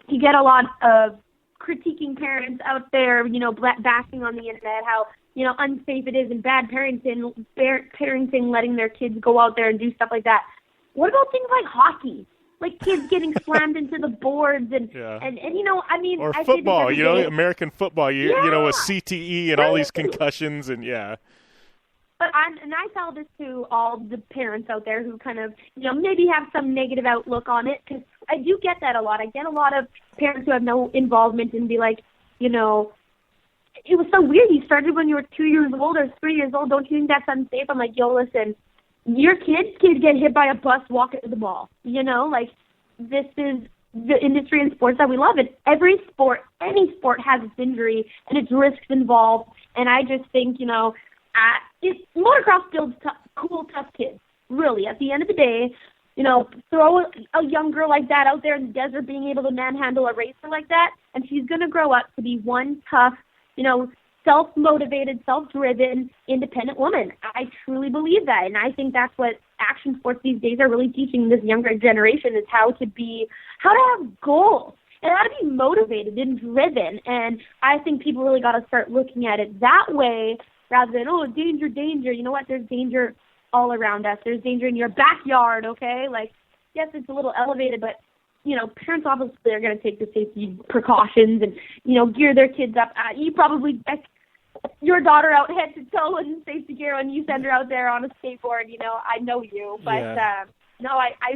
you get a lot of critiquing parents out there, bashing on the internet how, unsafe it is and bad parenting, letting their kids go out there and do stuff like that. What about things like hockey? Like kids getting slammed into the boards and I mean, or I football, American football, with CTE and all these concussions and But I tell this to all the parents out there who kind of, maybe have some negative outlook on it, because I do get that a lot. I get a lot of parents who have no involvement and be like, it was so weird. You started when you were 2 years old or 3 years old. Don't you think that's unsafe? I'm like, listen, your kids get hit by a bus walking to the mall. This is the industry and sports that we love. And every sport, any sport has its injury and its risks involved. And I just think, motocross builds cool, tough kids. Really, at the end of the day, throw a young girl like that out there in the desert being able to manhandle a racer like that, and she's going to grow up to be one tough, self-motivated, self-driven, independent woman. I truly believe that, and I think that's what action sports these days are really teaching this younger generation, is how to have goals and how to be motivated and driven. And I think people really got to start looking at it that way rather than, danger, danger. You know what? There's danger all around us. There's danger in your backyard, okay? Like, yes, it's a little elevated, but, parents obviously are going to take the safety precautions and, gear their kids up. You probably deck your daughter out head to toe in safety gear when you send her out there on a skateboard. I know you. But, I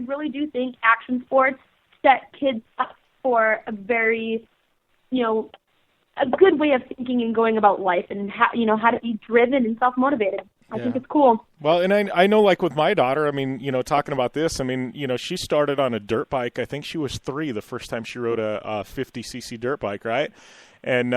really do think action sports set kids up for a very, a good way of thinking and going about life, and how to be driven and self-motivated. I think it's cool. Well, and I know, like with my daughter, I mean, talking about this, I mean, she started on a dirt bike. I think she was 3 the first time she rode a 50cc dirt bike, right? And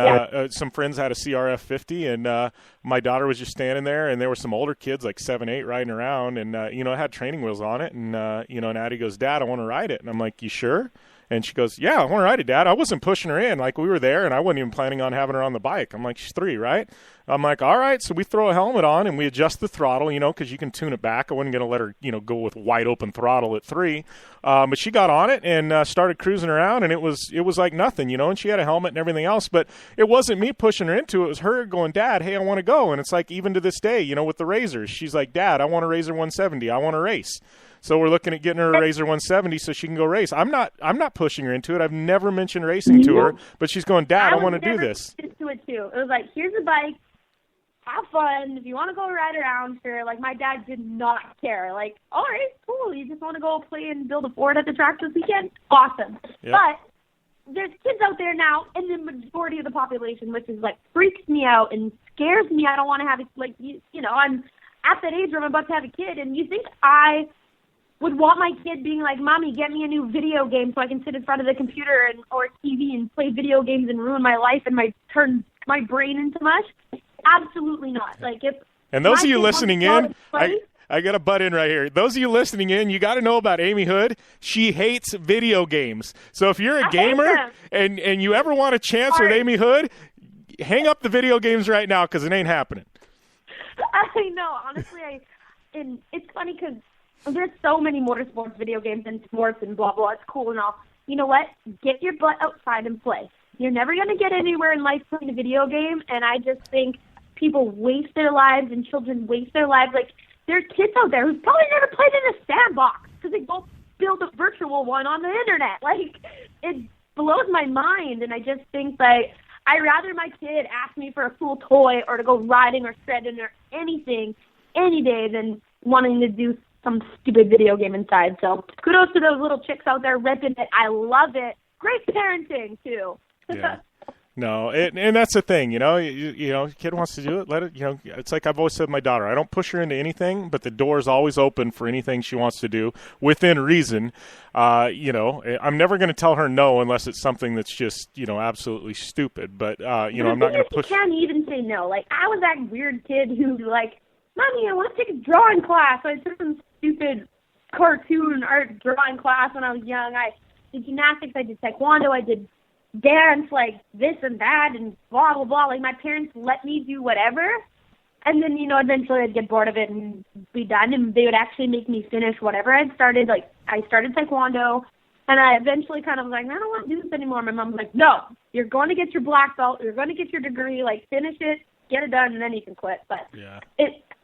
some friends had a CRF 50, and my daughter was just standing there, and there were some older kids, like 7, 8, riding around, and, it had training wheels on it, and, and Addie goes, Dad, I want to ride it. And I'm like, you sure? And she goes, yeah, I want to ride it, Dad. I wasn't pushing her in. Like, we were there, and I wasn't even planning on having her on the bike. I'm like, she's 3, right? I'm like, all right. So we throw a helmet on, and we adjust the throttle, because you can tune it back. I wasn't going to let her, go with wide open throttle at 3. But she got on it and started cruising around, and it was like nothing, you know, and she had a helmet and everything else. But it wasn't me pushing her into it. It was her going, Dad, hey, I want to go. And it's like even to this day, you know, with the Razors, she's like, Dad, I want a Razor 170. I want to race. So we're looking at getting her a Razor 170 so she can go race. I'm not pushing her into it. I've never mentioned racing to her, but she's going, Dad, I want to do this. Into it too. It was like, here's a bike. Have fun. If you want to go ride around, sure. Like, my dad did not care. Like, all right, cool. You just want to go play and build a Ford at the track this weekend? Awesome. Yep. But there's kids out there now, and the majority of the population, which is, like, freaks me out and scares me. I don't want to have, like, you know, I'm at that age where I'm about to have a kid, and you think I would want my kid being like, Mommy, get me a new video game so I can sit in front of the computer or TV and play video games and ruin my life and turn my brain into mush? Absolutely not. Like, if and those of you listening in, I got to butt in right here. Those of you listening in, you got to know about Amy Houde. She hates video games. So if you're a gamer and you ever want a chance with Amy Houde, hang up the video games right now because it ain't happening. I know. Honestly, and it's funny because there's so many motorsports video games and sports and blah, blah. It's cool and all. You know what? Get your butt outside and play. You're never going to get anywhere in life playing a video game, and I just think people waste their lives and children waste their lives. Like, there's kids out there who've probably never played in a sandbox because they go build a virtual one on the internet. Like, it blows my mind, and I just think, like, I'd rather my kid ask me for a cool toy or to go riding or shredding or anything any day than wanting to do some stupid video game inside. So kudos to those little chicks out there ripping it. I love it. Great parenting, too. Yeah. No, and that's the thing, you know, you know, kid wants to do it, let it, you know, it's like I've always said to my daughter, I don't push her into anything, but the door is always open for anything she wants to do within reason. You know, I'm never going to tell her no unless it's something that's just, you know, absolutely stupid, but, you know, I'm not going to push. You can't even say no. Like, I was that weird kid who, like, Mommy, I want to take a drawing class. So I took some stupid cartoon art drawing class when I was young. I did gymnastics, I did taekwondo, I did dance, like this and that and blah, blah, blah. Like, my parents let me do whatever. And then, you know, eventually I'd get bored of it and be done. And they would actually make me finish whatever I'd started. Like, I started taekwondo. And I eventually kind of was like, I don't want to do this anymore. My mom was like, no, you're going to get your black belt. You're going to get your degree. Like, finish it, get it done, and then you can quit. But yeah.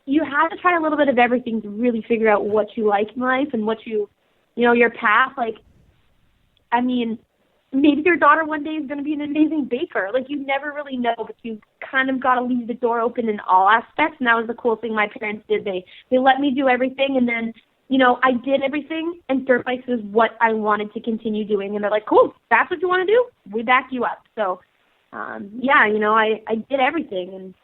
You have to try a little bit of everything to really figure out what you like in life and what you know, your path. Like, I mean, maybe your daughter one day is going to be an amazing baker. Like, you never really know, but you kind of got to leave the door open in all aspects. And that was the cool thing my parents did. They let me do everything, and then, you know, I did everything, and dirt bikes is what I wanted to continue doing. And they're like, cool, that's what you want to do? We back you up. So, yeah, you know, I did everything, and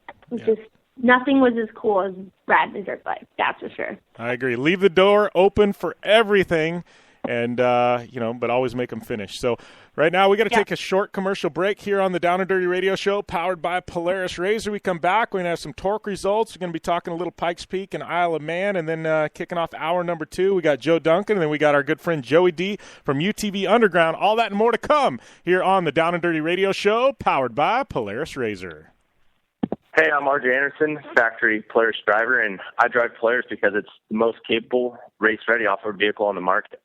it was just nothing was as cool as riding a dirt bike. That's for sure. I agree. Leave the door open for everything. And, you know, but always make them finish. So right now we got to take a short commercial break here on the Down and Dirty Radio Show, powered by Polaris Razor. We come back, we're going to have some TORC results. We're going to be talking a little Pikes Peak and Isle of Man, and then kicking off hour number 2, we got Joe Duncan, and then we got our good friend Joey D from UTV Underground. All that and more to come here on the Down and Dirty Radio Show, powered by Polaris Razor. Hey, I'm RJ Anderson, factory Polaris driver, and I drive Polaris because it's the most capable, race-ready off-road vehicle on the market.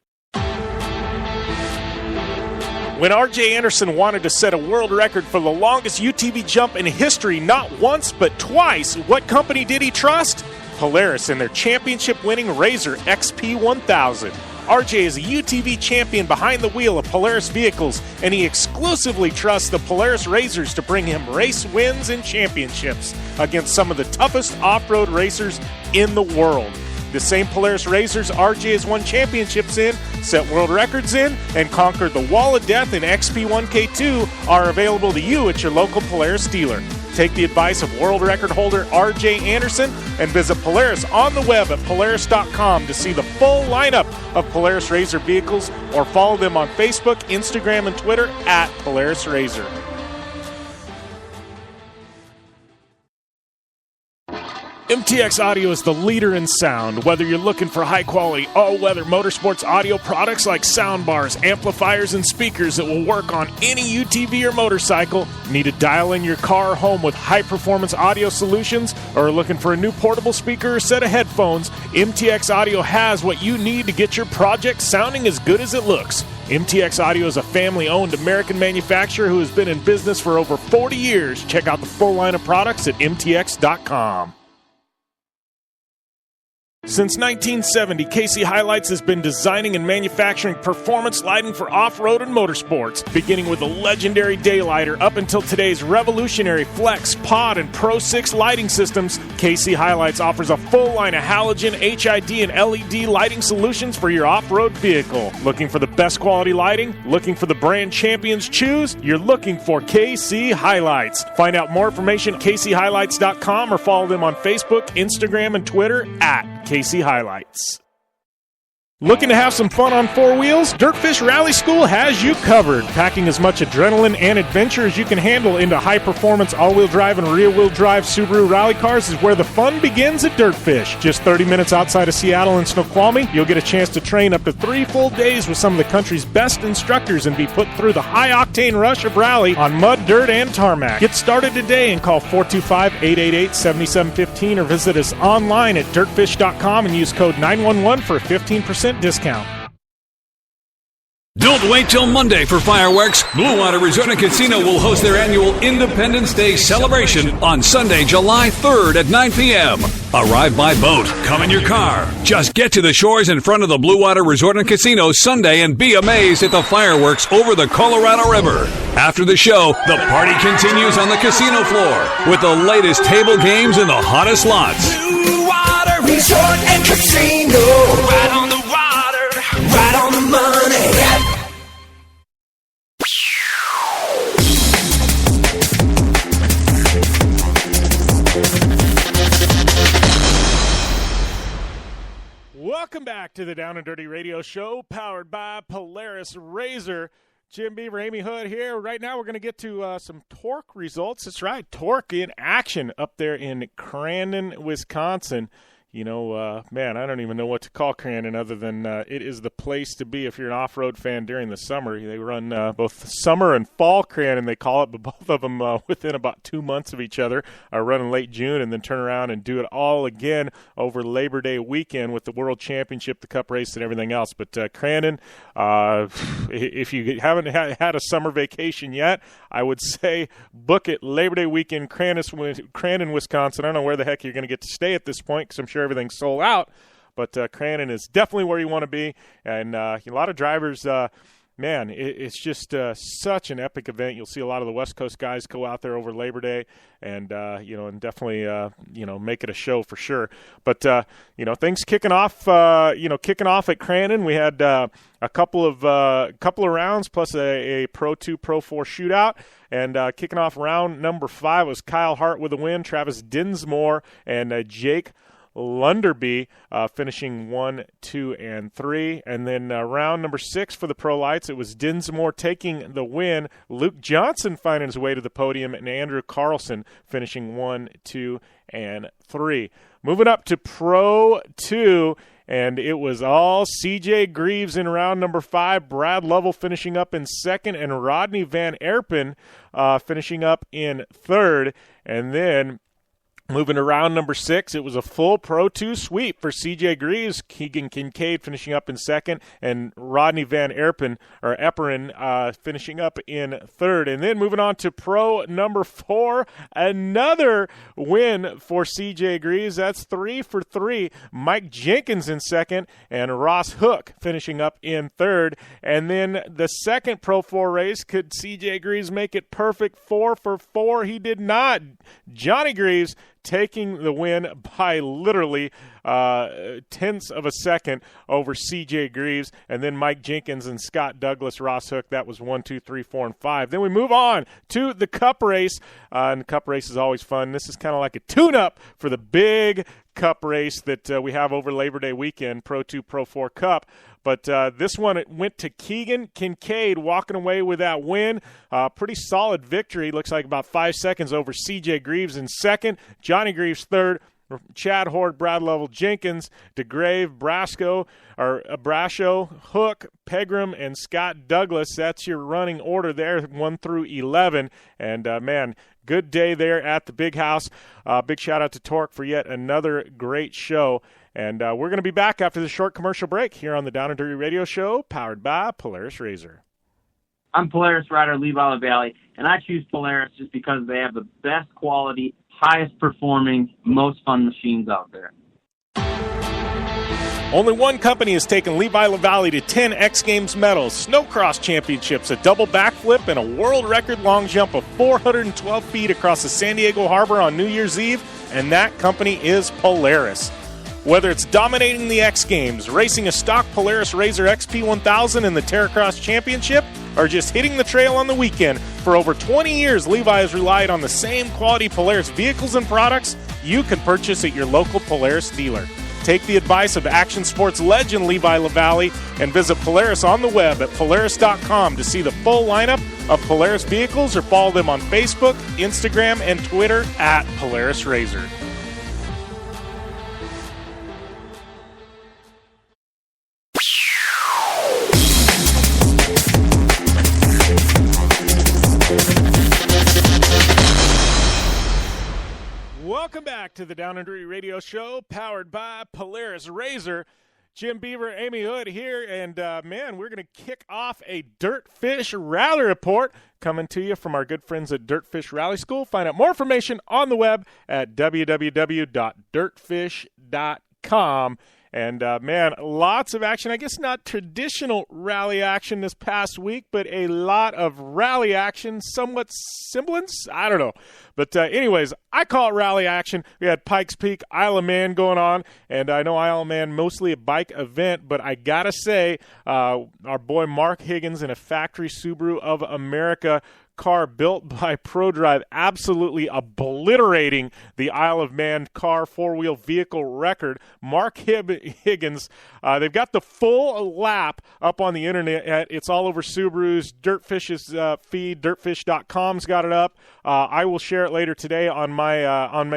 When R.J. Anderson wanted to set a world record for the longest UTV jump in history, not once but twice, what company did he trust? Polaris and their championship-winning Razor XP1000. R.J. is a UTV champion behind the wheel of Polaris vehicles, and he exclusively trusts the Polaris Razors to bring him race wins and championships against some of the toughest off-road racers in the world. The same Polaris Razors RJ has won championships in, set world records in, and conquered the Wall of Death in XP1K2 are available to you at your local Polaris dealer. Take the advice of world record holder RJ Anderson and visit Polaris on the web at Polaris.com to see the full lineup of Polaris Razor vehicles, or follow them on Facebook, Instagram, and Twitter at Polaris Razor. MTX Audio is the leader in sound. Whether you're looking for high-quality, all-weather motorsports audio products like soundbars, amplifiers, and speakers that will work on any UTV or motorcycle, need to dial in your car or home with high-performance audio solutions, or are looking for a new portable speaker or set of headphones, MTX Audio has what you need to get your project sounding as good as it looks. MTX Audio is a family-owned American manufacturer who has been in business for over 40 years. Check out the full line of products at mtx.com. Since 1970, KC Highlights has been designing and manufacturing performance lighting for off-road and motorsports, beginning with the legendary Daylighter up until today's revolutionary Flex, Pod, and Pro 6 lighting systems. KC Highlights offers a full line of halogen, HID, and LED lighting solutions for your off-road vehicle. Looking for the best quality lighting? Looking for the brand champions choose? You're looking for KC Highlights. Find out more information at kchighlights.com or follow them on Facebook, Instagram, and Twitter at KC Highlights. Looking to have some fun on four wheels? Dirtfish Rally School has you covered. Packing as much adrenaline and adventure as you can handle into high-performance all-wheel drive and rear-wheel drive Subaru rally cars is where the fun begins at Dirtfish. Just 30 minutes outside of Seattle and Snoqualmie, you'll get a chance to train up to 3 full days with some of the country's best instructors and be put through the high-octane rush of rally on mud, dirt, and tarmac. Get started today and call 425-888-7715 or visit us online at dirtfish.com and use code 911 for a 15% discount. Don't wait till Monday for fireworks. Blue Water Resort and Casino will host their annual Independence Day celebration on Sunday, July 3rd at 9 p.m. Arrive by boat, come in your car. Just get to the shores in front of the Blue Water Resort and Casino Sunday and be amazed at the fireworks over the Colorado River. After the show, the party continues on the casino floor with the latest table games and the hottest slots. Blue Water Resort and Casino. Right on the water, right on the money. Welcome back to the Down and Dirty Radio Show, powered by Polaris Razor. Jim Beaver, Amy Houde here. Right now we're going to get to some TORC results. That's right, TORC in action up there in Crandon, Wisconsin. You know, man, I don't even know what to call Crandon other than it is the place to be if you're an off-road fan during the summer. They run both summer and fall Crandon, they call it, but both of them within about 2 months of each other are running late June and then turn around and do it all again over Labor Day weekend with the World Championship, the Cup race, and everything else. But Crandon, if you haven't had a summer vacation yet, I would say book it Labor Day weekend, Crandon, Wisconsin. I don't know where the heck you're going to get to stay at this point because I'm sure everything's sold out, but Crandon is definitely where you want to be, and a lot of drivers, man, it's just such an epic event. You'll see a lot of the West Coast guys go out there over Labor Day, and and definitely make it a show for sure. But things kicking off at Crandon. We had a couple of rounds plus a Pro 2, Pro 4 shootout. And kicking off round number 5 was Kyle Hart with a win, Travis Dinsmore, and Jake Lunderby finishing 1, 2, and 3. And then round number 6 for the Pro Lights, it was Dinsmore taking the win, Luke Johnson finding his way to the podium, and Andrew Carlson finishing 1, 2, and 3. Moving up to Pro 2, and it was all C.J. Greaves in round number 5, Brad Lovell finishing up in second, and Rodney Van Erpen finishing up in third. And then moving to round number 6, it was a full Pro 2 sweep for C.J. Greaves, Keegan Kincaid finishing up in second, and Rodney Van Erpen finishing up in third. And then moving on to Pro number 4, another win for C.J. Greaves. That's 3 for 3. Mike Jenkins in second, and Ross Hook finishing up in third. And then the second Pro 4 race, could C.J. Greaves make it perfect? 4 for 4. He did not. Johnny Greaves taking the win by literally tenths of a second over C.J. Greaves, and then Mike Jenkins and Scott Douglas, Ross Hook. That was 1, 2, 3, 4, and 5. Then we move on to the Cup race, and the Cup race is always fun. This is kind of like a tune-up for the big Cup race that we have over Labor Day weekend, Pro 2, Pro 4 Cup. But this one, it went to Keegan Kincaid walking away with that win. Pretty solid victory. Looks like about 5 seconds over C.J. Greaves in second. Johnny Greaves third. Chad Horde, Brad Lovell, Jenkins, DeGrave, Brasco, Hook, Pegram, and Scott Douglas. That's your running order there, 1 through 11. And, man, good day there at the Big House. Big shout-out to TORC for yet another great show. And we're going to be back after the short commercial break here on the Down and Dirty Radio Show, powered by Polaris RZR. I'm Polaris rider Lee Valley, and I choose Polaris just because they have the best quality, highest performing, most fun machines out there. Only one company has taken Levi LaValle to 10 X Games medals, snowcross championships, a double backflip, and a world record long jump of 412 feet across the San Diego Harbor on New Year's Eve, and that company is Polaris. Whether it's dominating the X Games, racing a stock Polaris RZR XP1000 in the Terracross Championship, or just hitting the trail on the weekend, for over 20 years, Levi has relied on the same quality Polaris vehicles and products you can purchase at your local Polaris dealer. Take the advice of action sports legend Levi LaValle and visit Polaris on the web at Polaris.com to see the full lineup of Polaris vehicles, or follow them on Facebook, Instagram, and Twitter at Polaris RZR. Welcome back to the Down and Dirty Radio Show, powered by Polaris RZR. Jim Beaver, Amy Houde here, and man, we're going to kick off a Dirtfish Rally Report coming to you from our good friends at Dirtfish Rally School. Find out more information on the web at www.dirtfish.com. And, man, lots of action. I guess not traditional rally action this past week, but a lot of rally action, somewhat semblance. I don't know. But anyways, I call it rally action. We had Pikes Peak, Isle of Man going on, and I know Isle of Man mostly a bike event, but I got to say, our boy Mark Higgins in a factory Subaru of America car built by ProDrive, absolutely obliterating the Isle of Man car four-wheel vehicle record. Mark Higgins, they've got the full lap up on the internet. It's all over Subaru's, Dirtfish's feed, dirtfish.com's got it up. I will share it later today on my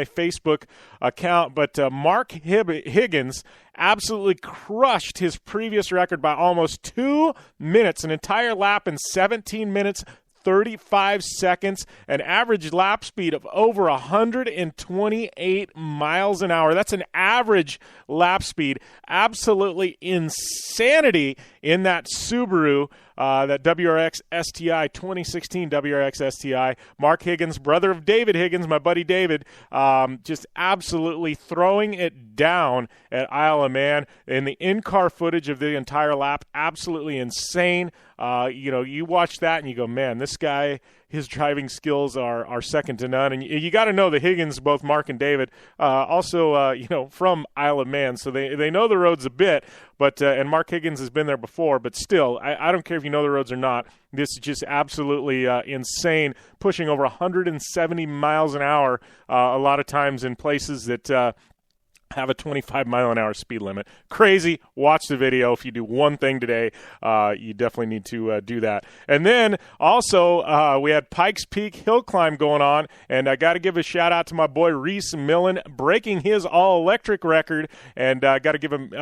Facebook account. But Mark Higgins absolutely crushed his previous record by almost 2 minutes, an entire lap in 17 minutes, 35 seconds, an average lap speed of over 128 miles an hour. That's an average lap speed. Absolutely insanity in that Subaru, that WRX STI, 2016 WRX STI. Mark Higgins, brother of David Higgins, my buddy David, just absolutely throwing it down at Isle of Man. And the in-car footage of the entire lap, absolutely insane. You watch that and you go, man, this guy, his driving skills are second to none. And you got to know the Higgins, both Mark and David, also, from Isle of Man. So they know the roads a bit, but and Mark Higgins has been there before. But still, I don't care if you know the roads or not. This is just absolutely insane, pushing over 170 miles an hour a lot of times in places that have a 25-mile-an-hour speed limit. Crazy. Watch the video. If you do one thing today, you definitely need to do that. And then also we had Pikes Peak hill climb going on, and I got to give a shout-out to my boy Reese Millen, breaking his all-electric record, and I got to give him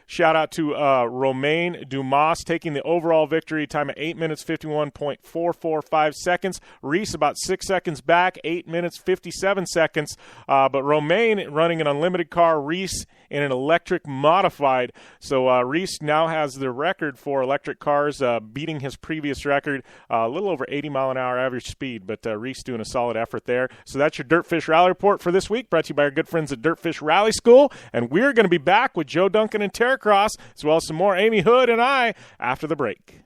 shout out to Romain Dumas taking the overall victory, time of 8 minutes 51.445 seconds. Reese about 6 seconds back, 8 minutes 57 seconds. But Romain running an unlimited car, Reese in an electric modified. So Reese now has the record for electric cars, beating his previous record, a little over 80 mile an hour average speed. But Reese doing a solid effort there. So that's your Dirtfish Rally Report for this week, brought to you by our good friends at Dirtfish Rally School. And we're going to be back with Joe Duncan and Terracross, as well as some more Amy Houde and I after the break.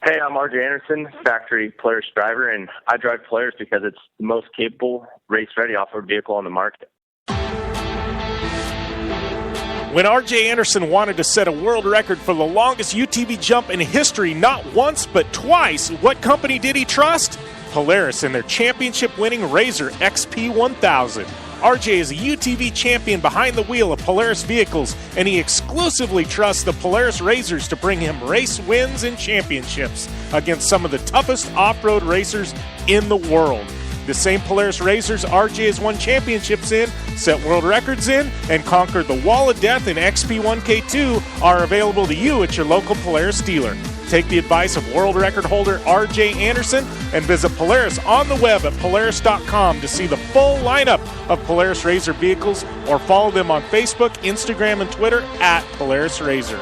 Hey, I'm RJ Anderson, factory Polaris driver, and I drive Polaris because it's the most capable, race-ready off-road vehicle on the market. When R.J. Anderson wanted to set a world record for the longest UTV jump in history, not once but twice, what company did he trust? Polaris and their championship-winning RZR XP1000. R.J. is a UTV champion behind the wheel of Polaris vehicles, and he exclusively trusts the Polaris RZRs to bring him race wins and championships against some of the toughest off-road racers in the world. The same Polaris racers RJ has won championships in, set world records in, and conquered the Wall of Death in XP1K2 are available to you at your local Polaris dealer. Take the advice of world record holder RJ Anderson and visit Polaris on the web at Polaris.com to see the full lineup of Polaris RZR vehicles, or follow them on Facebook, Instagram, and Twitter at Polaris RZR.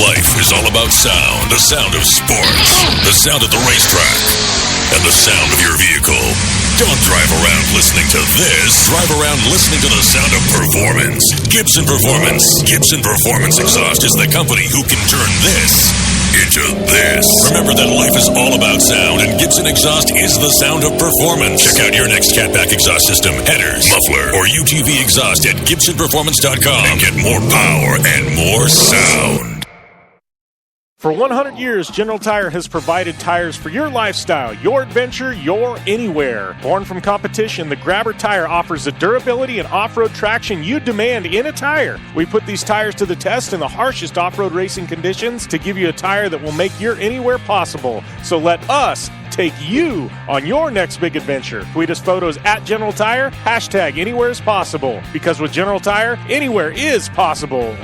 Life is all about sound, the sound of sports, the sound of the racetrack, and the sound of your vehicle. Don't drive around listening to this. Drive around listening to the sound of performance. Gibson Performance. Gibson Performance Exhaust is the company who can turn this into this. Remember that life is all about sound, and Gibson Exhaust is the sound of performance. Check out your next catback exhaust system, headers, muffler, or UTV exhaust at GibsonPerformance.com and get more power and more sound. For 100 years, General Tire has provided tires for your lifestyle, your adventure, your anywhere. Born from competition, the Grabber tire offers the durability and off-road traction you demand in a tire. We put these tires to the test in the harshest off-road racing conditions to give you a tire that will make your anywhere possible. So let us take you on your next big adventure. Tweet us photos at General Tire, hashtag anywhere is possible. Because with General Tire, anywhere is possible.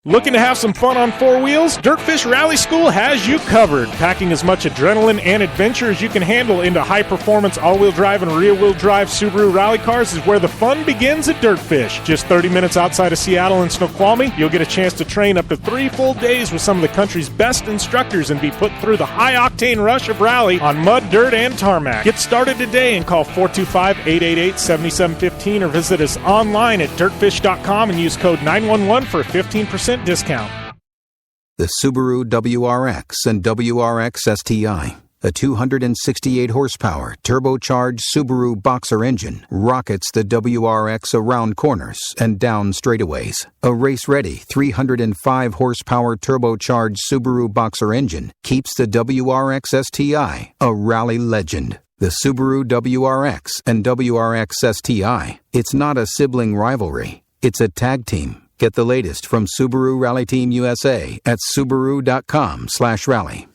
Looking to have some fun on four wheels? Dirtfish Rally School has you covered. Packing as much adrenaline and adventure as you can handle into high-performance all-wheel drive and rear-wheel drive Subaru rally cars is where the fun begins at Dirtfish. Just 30 minutes outside of Seattle in Snoqualmie, you'll get a chance to train up to 3 full days with some of the country's best instructors and be put through the high-octane rush of rally on mud, dirt, and tarmac. Get started today and call 425-888-7715 or visit us online at dirtfish.com and use code 911 for a 15% discount. The Subaru WRX and WRX STI, a 268 horsepower turbocharged Subaru Boxer engine, rockets the WRX around corners and down straightaways. A race-ready 305 horsepower turbocharged Subaru Boxer engine keeps the WRX STI a rally legend. The Subaru WRX and WRX STI, it's not a sibling rivalry, it's a tag team. Get the latest from Subaru Rally Team USA at Subaru.com/rally.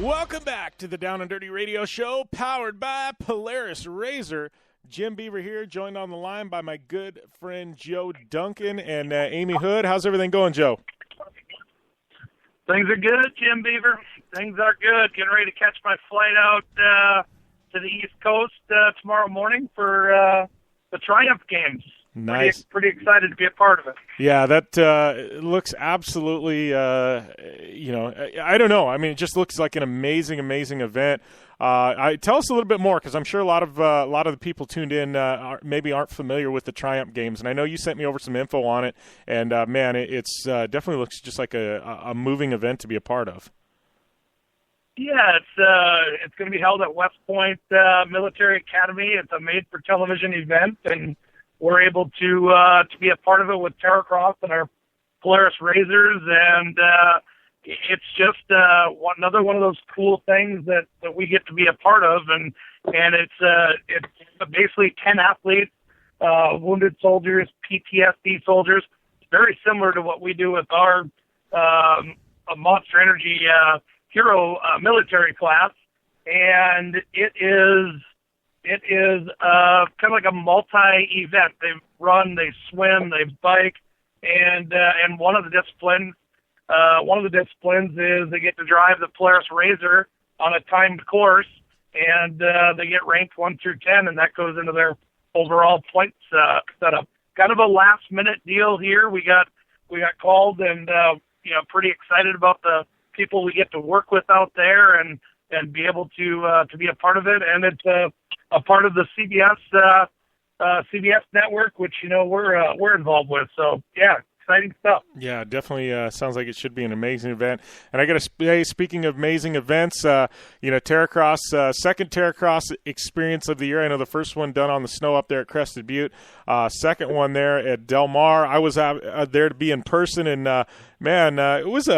Welcome back to the Down and Dirty Radio Show, powered by Polaris RZR. Jim Beaver here, joined on the line by my good friend Joe Duncan and Amy Houde. How's everything going, Joe? Things are good, Jim Beaver. Things are good. Getting ready to catch my flight out to the East Coast tomorrow morning for the Triumph Games. Nice. Pretty excited to be a part of it. Yeah, that looks absolutely, I don't know. I mean, it just looks like an amazing, amazing event. Tell us a little bit more, because I'm sure a lot of the people tuned in maybe aren't familiar with the Triumph Games, and I know you sent me over some info on it. And man, it's definitely looks just like a moving event to be a part of. Yeah, it's going to be held at West Point Military Academy. It's a made-for-television event, and we're able to be a part of it with Terracross and our Polaris RZRs, and it's just another one of those cool things that we get to be a part of, and it's basically 10 athletes, wounded soldiers, PTSD soldiers, very similar to what we do with our Monster Energy Hero military class, and it is kind of like a multi-event. They run, they swim, they bike, and one of the disciplines is they get to drive the Polaris RZR on a timed course, and they get ranked 1 through 10, and that goes into their overall points setup. Kind of a last-minute deal here. We got called, and pretty excited about the people we get to work with out there, and be able to be a part of it. And it's a part of the CBS network, which we're involved with. So yeah, exciting stuff. Yeah, definitely sounds like it should be an amazing event. And I got to say, speaking of amazing events, Terracross, second Terracross experience of the year. I know the first one done on the snow up there at Crested Butte. Second one there at Del Mar. I was there to be in person, and it was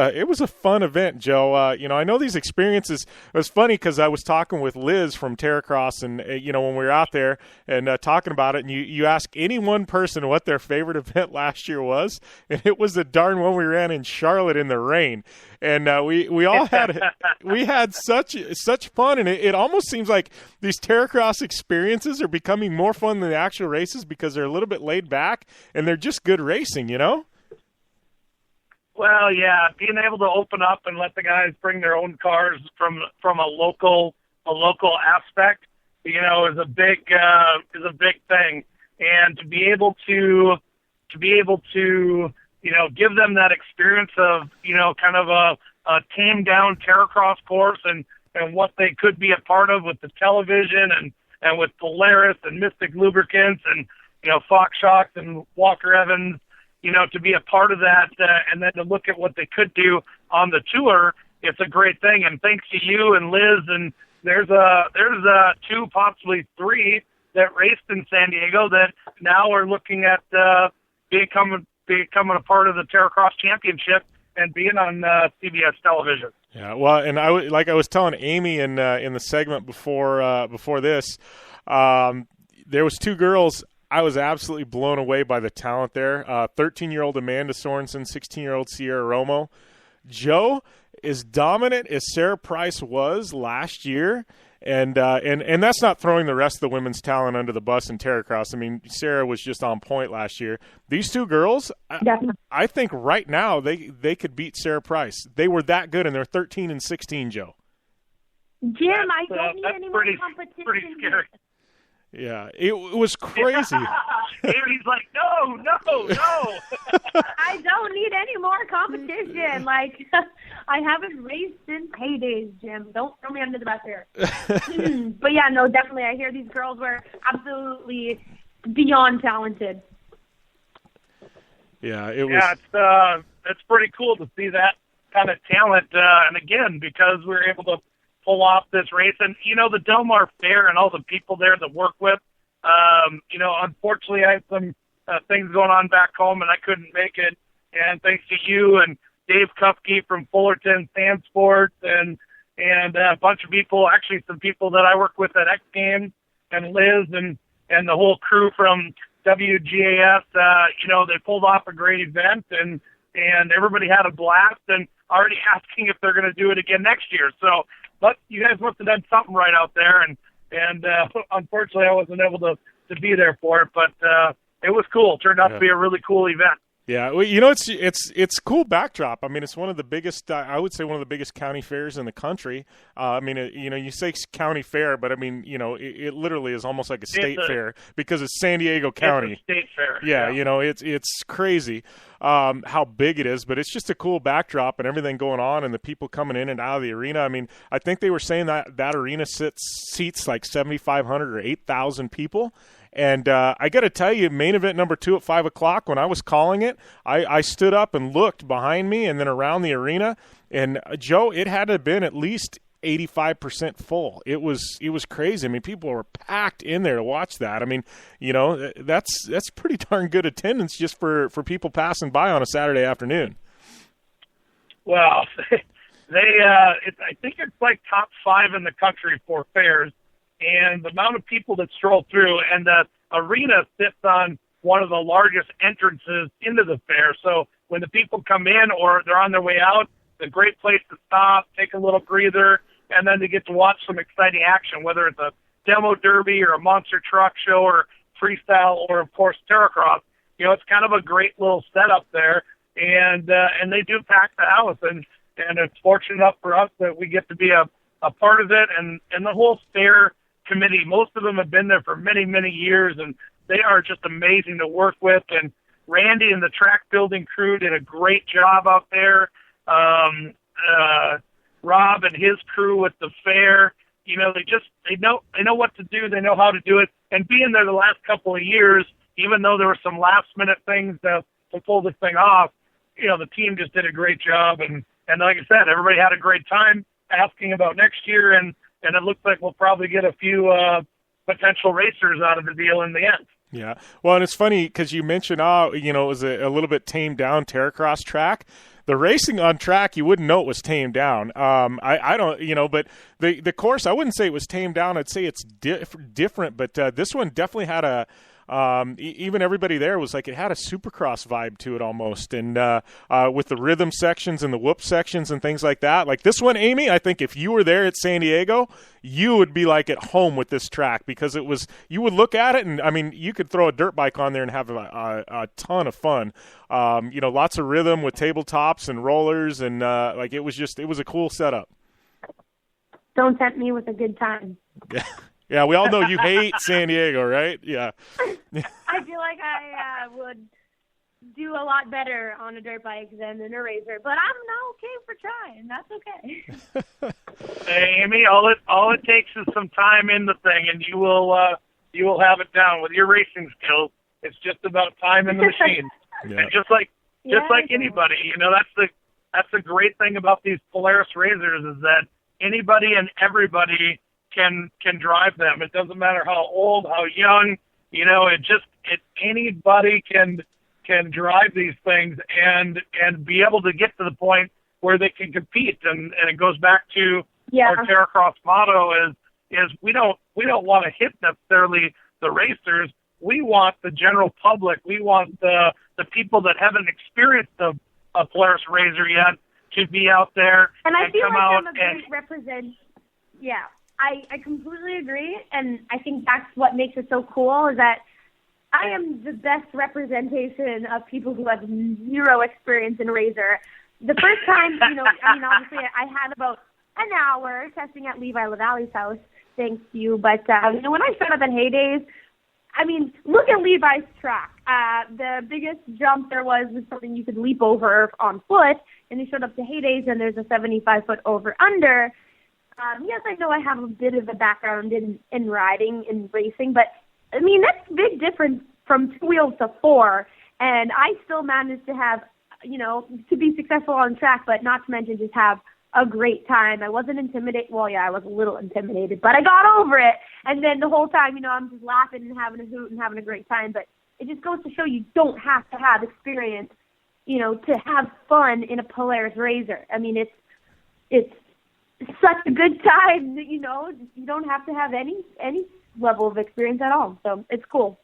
a fun event, Joe. I know these experiences. It was funny because I was talking with Liz from Terracross, and when we were out there and talking about it, and you ask any one person what their favorite event last year was, and it was the darn one we ran in Charlotte in the rain. And we all had such fun, and it almost seems like these Terracross experiences are becoming more fun than the actual races because they're a little bit laid back and they're just good racing, Well, yeah, being able to open up and let the guys bring their own cars from a local aspect, is a big thing, and to be able to give them that experience of kind of a tamed down Terracross course and what they could be a part of with the television and with Polaris and Mystic Lubricants and Fox Shocks and Walker Evans. To be a part of that and then to look at what they could do on the tour, it's a great thing. And thanks to you and Liz, and there's two, possibly three that raced in San Diego that now are looking at becoming a part of the Terracross Championship and being on CBS television. Yeah, well, and I was telling Amy in the segment before this, there was two girls. I was absolutely blown away by the talent there. 13-year-old Amanda Sorensen, 16-year-old Sierra Romo. Joe, as dominant as Sarah Price was last year, and that's not throwing the rest of the women's talent under the bus in Terracross. I mean, Sarah was just on point last year. These two girls, I think right now they could beat Sarah Price. They were that good, and they're 13 and 16, Joe. Jim, I don't need any more competition. Pretty scary. Yeah, it was crazy. Amy's like, no. I don't need any more competition. Like, I haven't raced since heydays, Jim. Don't throw me under the bus here. But yeah, no, definitely. I hear these girls were absolutely beyond talented. Yeah, it was. Yeah, it's pretty cool to see that kind of talent. And again, because we were able to pull off this race, and the Del Mar Fair and all the people there that work with. Unfortunately, I had some things going on back home, and I couldn't make it. And thanks to you and Dave Kupke from Fullerton Sand Sports, and a bunch of people, actually some people that I work with at X Games, and Liz and the whole crew from WGAS. They pulled off a great event, and everybody had a blast, and already asking if they're going to do it again next year. So. But you guys must have done something right out there, and unfortunately I wasn't able to be there for it, but it was cool. It turned out to be a really cool event. Yeah, well, it's cool backdrop. I mean, it's one of the biggest. I would say one of the biggest county fairs in the country. You say county fair, but I mean, it literally is almost like a state fair because it's San Diego County. It's a state fair. Yeah, it's crazy how big it is, but it's just a cool backdrop and everything going on, and the people coming in and out of the arena. I mean, I think they were saying that arena seats like 7,500 or 8,000 people. And I got to tell you, main event number 2 at 5 o'clock, when I was calling it, I stood up and looked behind me and then around the arena. And, Joe, it had to have been at least 85% full. It was crazy. I mean, people were packed in there to watch that. I mean, that's pretty darn good attendance just for people passing by on a Saturday afternoon. Well, I think it's like top 5 in the country for fairs. And the amount of people that stroll through, and the arena sits on one of the largest entrances into the fair. So when the people come in or they're on their way out, it's a great place to stop, take a little breather, and then to get to watch some exciting action, whether it's a demo derby or a monster truck show or freestyle or, of course, Terracross. It's kind of a great little setup there, and they do pack the house, and it's fortunate enough for us that we get to be a part of it, and the whole fair committee. Most of them have been there for many, many years, and they are just amazing to work with. And Randy and the track building crew did a great job out there. Rob and his crew with the fair, they know what to do. They know how to do it. And being there the last couple of years, even though there were some last minute things to pull this thing off. The team just did a great job, and like I said, everybody had a great time asking about next year, and it looks like we'll probably get a few potential racers out of the deal in the end. Yeah. Well, and it's funny because you mentioned, it was a little bit tamed down Terracross track. The racing on track, you wouldn't know it was tamed down. I don't, but the course, I wouldn't say it was tamed down. I'd say it's different, but this one definitely had a, even everybody there was like, it had a Supercross vibe to it almost. And with the rhythm sections and the whoop sections and things like that. Like this one, Amy, I think if you were there at San Diego, you would be like at home with this track because you would look at it and, I mean, you could throw a dirt bike on there and have a ton of fun. Lots of rhythm with tabletops and rollers and it was a cool setup. Don't tempt me with a good time. Yeah, we all know you hate San Diego, right? Yeah. I feel like I would do a lot better on a dirt bike than in a razor, but I'm not okay for trying. That's okay. Hey, Amy, all it takes is some time in the thing, and you will have it down with your racing skills. It's just about time in the machine, Yeah. and just like anybody, that's the great thing about these Polaris razors is that anybody and everybody can drive them. It doesn't matter how old, how young, anybody can drive these things and be able to get to the point where they can compete. And it goes back to our Terracross motto is we don't want to hit necessarily the racers. We want the general public. We want the people that haven't experienced a Polaris razor yet to be out there and I feel come like out I'm a great represent. Yeah. I completely agree, and I think that's what makes it so cool is that I am the best representation of people who have zero experience in razor. The first time, obviously I had about an hour testing at Levi LaValle's house, thanks to you, but, when I showed up at Houde's, look at Levi's track. The biggest jump there was something you could leap over on foot, and you showed up to Houde's, and there's a 75-foot over-under. Yes, I know I have a bit of a background in riding and racing, but, that's a big difference from 2 wheels to 4, and I still managed to have, to be successful on track, but not to mention just have a great time. I wasn't intimidated. Well, yeah, I was a little intimidated, but I got over it, and then the whole time, I'm just laughing and having a hoot and having a great time, but it just goes to show you don't have to have experience, to have fun in a Polaris razor. It's such a good time that, you don't have to have any level of experience at all. So it's cool.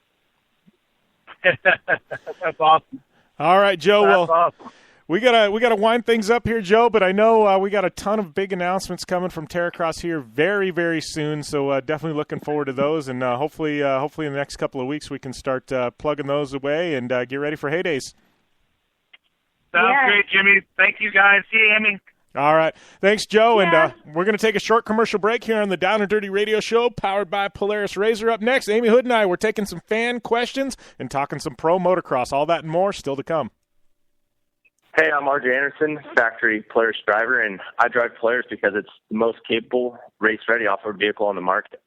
That's awesome. All right, Joe. That's awesome. We gotta wind things up here, Joe. But I know we got a ton of big announcements coming from Terracross here very, very soon. So definitely looking forward to those, and hopefully in the next couple of weeks we can start plugging those away and get ready for Houde's. Sounds great, Jimmy. Thank you, guys. See you, Amy. All right. Thanks, Joe. Yeah. And we're going to take a short commercial break here on the Down and Dirty Radio Show, powered by Polaris Razor. Up next, Amy Houde and I, we're taking some fan questions and talking some pro motocross. All that and more still to come. Hey, I'm RJ Anderson, factory Polaris driver, and I drive Polaris because it's the most capable, race-ready off-road vehicle on the market.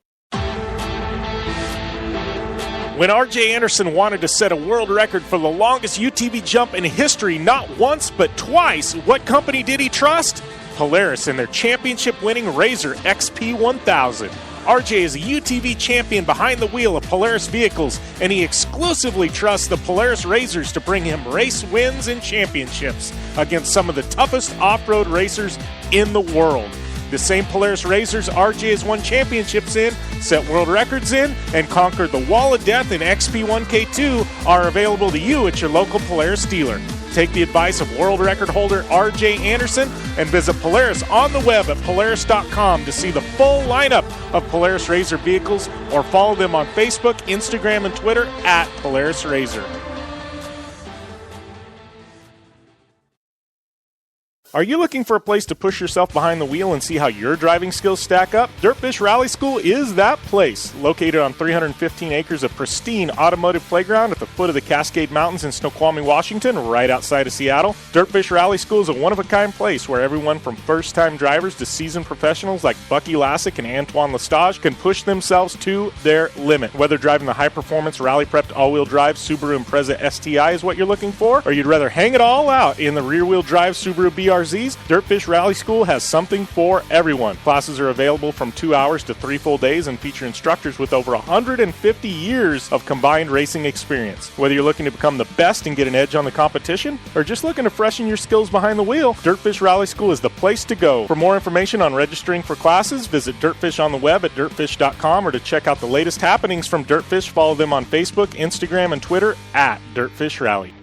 When R.J. Anderson wanted to set a world record for the longest UTV jump in history, not once but twice, what company did he trust? Polaris and their championship-winning Razor XP1000. R.J. is a UTV champion behind the wheel of Polaris vehicles, and he exclusively trusts the Polaris Razors to bring him race wins and championships against some of the toughest off-road racers in the world. The same Polaris Razors RJ has won championships in, set world records in, and conquered the Wall of Death in XP1K2 are available to you at your local Polaris dealer. Take the advice of world record holder RJ Anderson and visit Polaris on the web at Polaris.com to see the full lineup of Polaris Razor vehicles, or follow them on Facebook, Instagram, and Twitter at Polaris Razor. Are you looking for a place to push yourself behind the wheel and see how your driving skills stack up? Dirtfish Rally School is that place. Located on 315 acres of pristine automotive playground at the foot of the Cascade Mountains in Snoqualmie, Washington, right outside of Seattle. Dirtfish Rally School is a one-of-a-kind place where everyone from first-time drivers to seasoned professionals like Bucky Lassick and Antoine Lestage can push themselves to their limit. Whether driving the high-performance, rally-prepped all-wheel drive Subaru Impreza STI is what you're looking for, or you'd rather hang it all out in the rear-wheel drive Subaru BRZs, Dirtfish Rally School has something for everyone. Classes are available from 2 hours to 3 full days and feature instructors with over 150 years of combined racing experience. Whether you're looking to become the best and get an edge on the competition, or just looking to freshen your skills behind the wheel, Dirtfish Rally School is the place to go. For more information on registering for classes, visit Dirtfish on the web at dirtfish.com, or to check out the latest happenings from Dirtfish, follow them on Facebook, Instagram, and Twitter at Dirtfish Rally.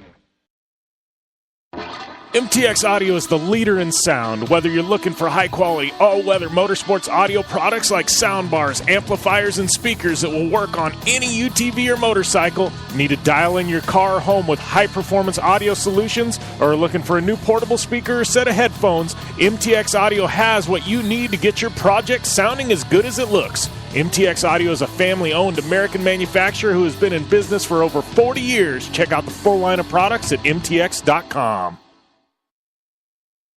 MTX Audio is the leader in sound. Whether you're looking for high-quality, all-weather motorsports audio products like soundbars, amplifiers, and speakers that will work on any UTV or motorcycle, need to dial in your car or home with high-performance audio solutions, or are looking for a new portable speaker or set of headphones, MTX Audio has what you need to get your project sounding as good as it looks. MTX Audio is a family-owned American manufacturer who has been in business for over 40 years. Check out the full line of products at mtx.com.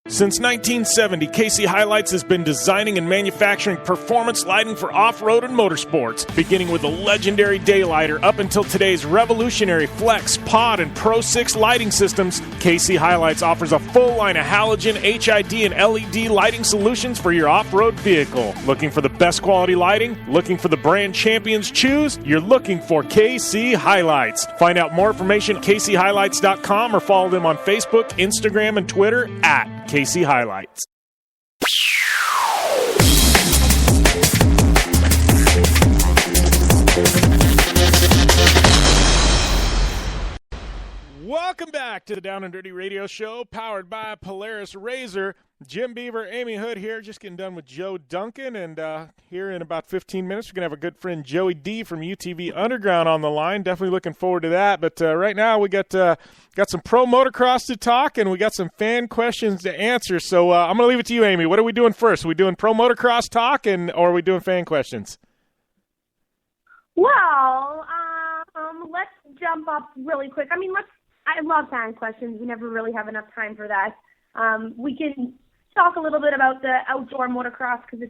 Since 1970, KC Highlights has been designing and manufacturing performance lighting for off-road and motorsports, beginning with the legendary Daylighter up until today's revolutionary Flex, Pod, and Pro 6 lighting systems. KC Highlights offers a full line of halogen, HID, and LED lighting solutions for your off-road vehicle. Looking for the best quality lighting? Looking for the brand champions choose? You're looking for KC Highlights. Find out more information at kchighlights.com or follow them on Facebook, Instagram, and Twitter at KC Highlights. Welcome back to the Down and Dirty Radio Show, powered by Polaris Razor. Jim Beaver, Amy Houde here, just getting done with Joe Duncan, and here in about 15 minutes we're going to have our good friend Joey D from UTV Underground on the line. Definitely looking forward to that, but right now we got some pro motocross to talk, and we got some fan questions to answer, so I'm going to leave it to you, Amy. What are we doing first? Are we doing pro motocross talk, or are we doing fan questions? Well, let's jump up really quick. I love fan questions. We never really have enough time for that. We can talk a little bit about the outdoor motocross because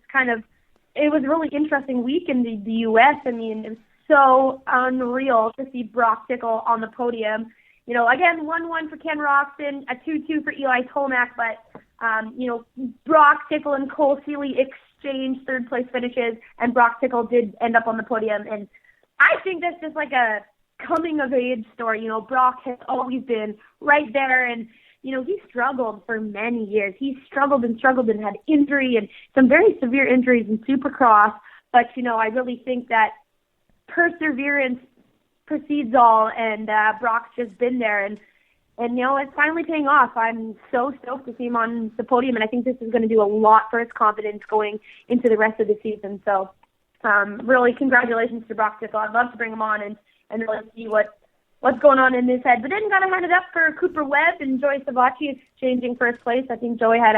it was a really interesting week in the U.S. It was so unreal to see Brock Tickle on the podium. Again, 1-1 for Ken Roxton, a 2-2 for Eli Tomac, but, Brock Tickle and Cole Seeley exchanged third-place finishes, and Brock Tickle did end up on the podium. And I think that's just like a coming-of-age story. Brock has always been right there, and, he struggled for many years. He struggled and had injury and some very severe injuries in Supercross, but, I really think that perseverance precedes all, and Brock's just been there, and it's finally paying off. I'm so stoked to see him on the podium, and I think this is going to do a lot for his confidence going into the rest of the season. So, really, congratulations to Brock Tickle. I'd love to bring him on and really see what's going on in his head. But then got to hand it up for Cooper Webb and Joey Savacci exchanging first place. I think Joey had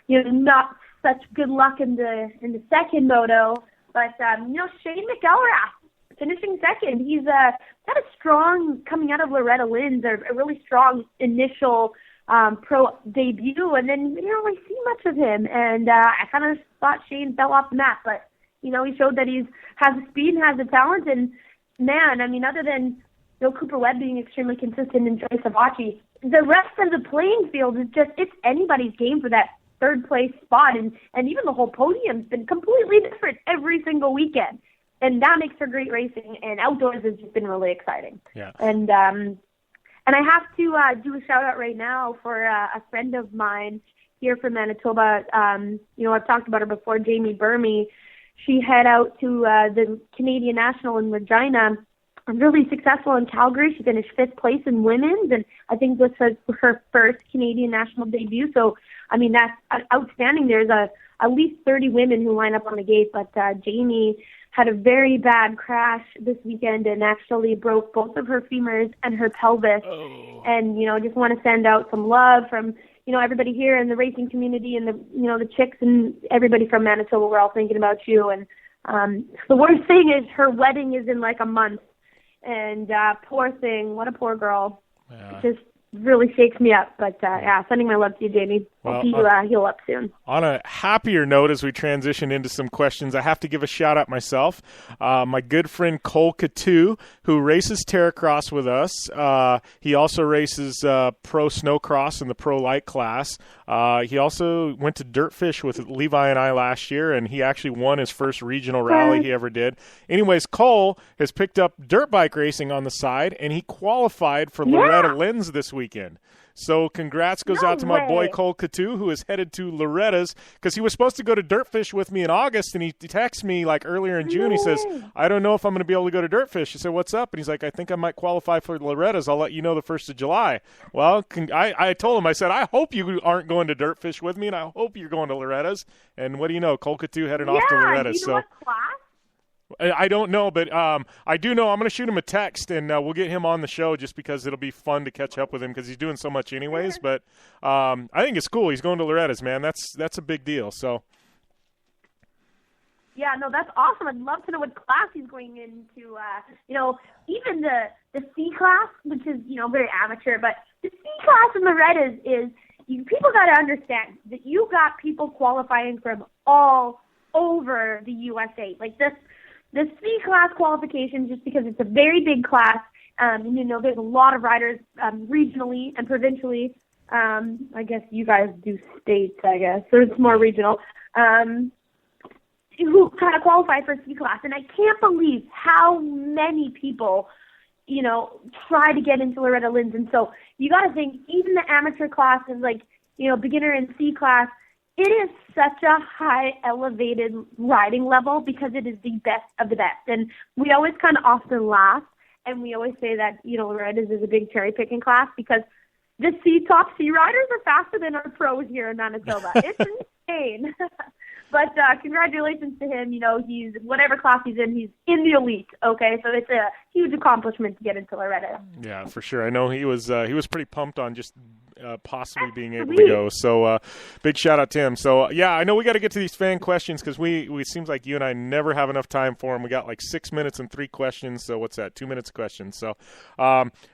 not such good luck in the second moto, but Shane McElrath finishing second. He's got a strong, coming out of Loretta Lynn's, a really strong initial pro debut, and then we didn't really see much of him. And I kind of thought Shane fell off the map, but he showed that he has the speed and has the talent. And man, other than Cooper Webb being extremely consistent and Joey Savacci, the rest of the playing field is it's anybody's game for that third place spot, and even the whole podium's been completely different every single weekend, and that makes for great racing. And outdoors has just been really exciting. Yeah. And I have to do a shout out right now for a friend of mine here from Manitoba. I've talked about her before, Jamie Burmy. She head out to the Canadian National in Regina. Really successful in Calgary. She finished 5th place in women's, and I think this was her first Canadian National debut. So, that's outstanding. There's at least 30 women who line up on the gate, but Jamie had a very bad crash this weekend and actually broke both of her femurs and her pelvis. Oh. And, just want to send out some love from, everybody here in the racing community and the chicks and everybody from Manitoba, we're all thinking about you. And the worst thing is her wedding is in like a month. And poor thing, what a poor girl. Yeah. Just really shakes me up. But, sending my love to you, Jamie. I'll see you heal up soon. On a happier note, as we transition into some questions, I have to give a shout-out myself. My good friend Cole Coutu, who races Terracross with us. He also races pro snowcross in the pro light class. He also went to Dirtfish with Levi and I last year, and he actually won his first regional rally he ever did. Anyways, Cole has picked up dirt bike racing on the side, and he qualified for Loretta Lynn's this weekend. So congrats goes out to my boy Cole Coutu, who is headed to Loretta's, because he was supposed to go to Dirtfish with me in August, and he texted me like earlier in June. He says, I don't know if I'm going to be able to go to Dirtfish. I said, what's up? And he's like, I think I might qualify for Loretta's. I'll let you know the 1st of July. Well, I told him, I said, I hope you aren't going to Dirtfish with me, and I hope you're going to Loretta's. And what do you know? Cole Coutu heading off to Loretta's. Do you know what class? I don't know, but I do know I'm going to shoot him a text, and we'll get him on the show just because it'll be fun to catch up with him because he's doing so much anyways. But I think it's cool. He's going to Loretta's, man. That's a big deal. So. Yeah, no, that's awesome. I'd love to know what class he's going into. Even the C class, which is, very amateur, but the C class in Loretta's is people got to understand that you got people qualifying from all over the USA. Like the C class qualification, just because it's a very big class, there's a lot of riders regionally and provincially. I guess you guys do states, so it's more regional, who kind of qualify for C class. And I can't believe how many people, try to get into Loretta Lynn's. And so you got to think, even the amateur class is like, beginner and C class, it is such a high elevated riding level because it is the best of the best. And we always kind of often laugh, and we always say that, Loretta's is a big cherry picking class because the top C riders are faster than our pros here in Manitoba. It's insane. But congratulations to him. He's whatever class he's in the elite. Okay, so it's a huge accomplishment to get into Loretta. Yeah, for sure. I know he was pretty pumped on just possibly being able to go. So big shout out to him. So yeah, I know we got to get to these fan questions because we seems like you and I never have enough time for them. We got like 6 minutes and 3 questions. So what's that? 2 minutes of questions. So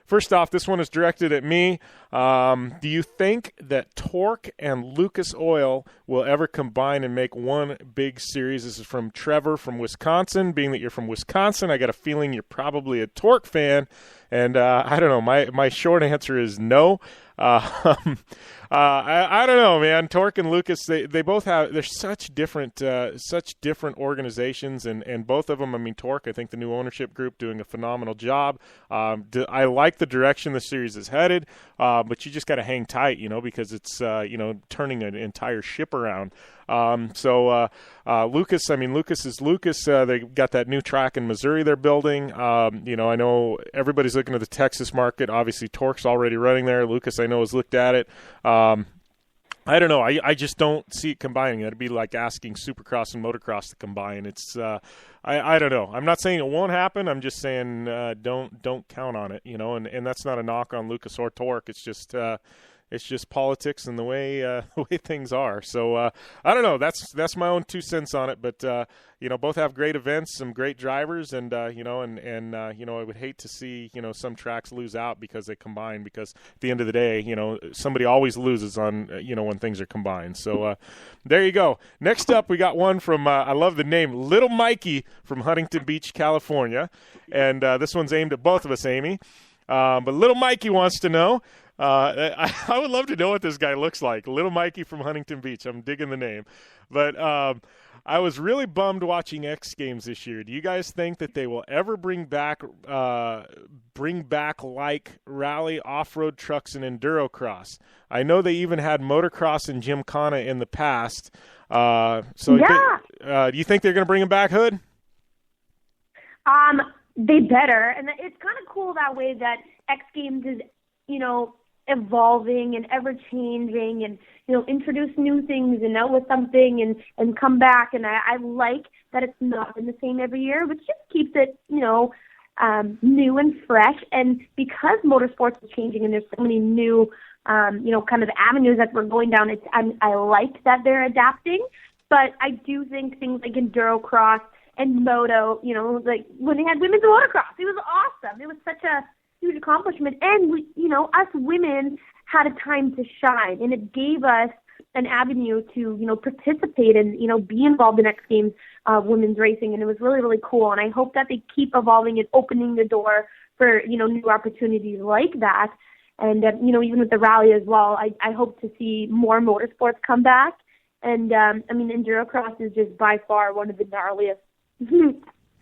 first off, this one is directed at me. Do you think that TORC and Lucas Oil will ever combine and make one big series? This is from Trevor from Wisconsin. Being that you're from Wisconsin, I got a feeling you're probably a TORC fan. And I don't know. My short answer is no. I don't know, man. TORC and Lucas, they both they're such different organizations, and both of them. I mean, TORC, I think the new ownership group doing a phenomenal job. I like the direction the series is headed, but you just got to hang tight, because it's turning an entire ship around. Lucas is Lucas. They got that new track in Missouri they're building. I know everybody's looking at the Texas market. Obviously, TORC's already running there. Lucas, I know, has looked at it. I don't know. I just don't see it combining. It'd be like asking Supercross and motocross to combine. It's I don't know. I'm not saying it won't happen. I'm just saying don't count on it. And that's not a knock on Lucas or TORC. It's just politics and the way things are. So I don't know. That's my own 2 cents on it. But both have great events, some great drivers, and I would hate to see some tracks lose out because they combine. Because at the end of the day, somebody always loses on when things are combined. So there you go. Next up, we got one from I love the name, Little Mikey from Huntington Beach, California, and this one's aimed at both of us, Amy. But Little Mikey wants to know. I would love to know what this guy looks like. Little Mikey from Huntington Beach. I'm digging the name. But I was really bummed watching X Games this year. Do you guys think that they will ever bring back like rally off-road trucks and enduro cross? I know they even had motocross and Gymkhana in the past. Do you think they're going to bring them back, Houde? They better. And it's kind of cool that way that X Games is, evolving and ever-changing and, introduce new things and out with something and come back. And I like that it's not been the same every year, which just keeps it, new and fresh. And because motorsports is changing and there's so many new kind of avenues that we're going down. I like that they're adapting, but I do think things like endurocross and moto, like when they had women's motocross, it was awesome. It was such a huge accomplishment, and we, us women had a time to shine, and it gave us an avenue to, participate and, be involved in X Games women's racing, and it was really, really cool. And I hope that they keep evolving and opening the door for, new opportunities like that. And, even with the rally as well, I hope to see more motorsports come back. And, endurocross is just by far one of the gnarliest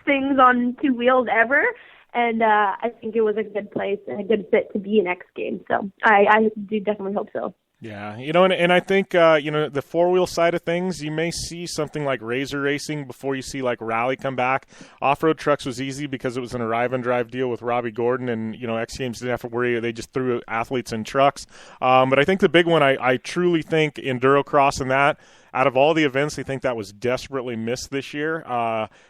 things on two wheels ever. And I think it was a good place and a good fit to be an X Games. So I do definitely hope so. Yeah, and I think, the four-wheel side of things, you may see something like Razor Racing before you see, like, Rally come back. Off-road trucks was easy because it was an arrive-and-drive deal with Robbie Gordon, and, X Games didn't have to worry. They just threw athletes in trucks. But I think the big one, I truly think Endurocross and that, out of all the events, I think that was desperately missed this year.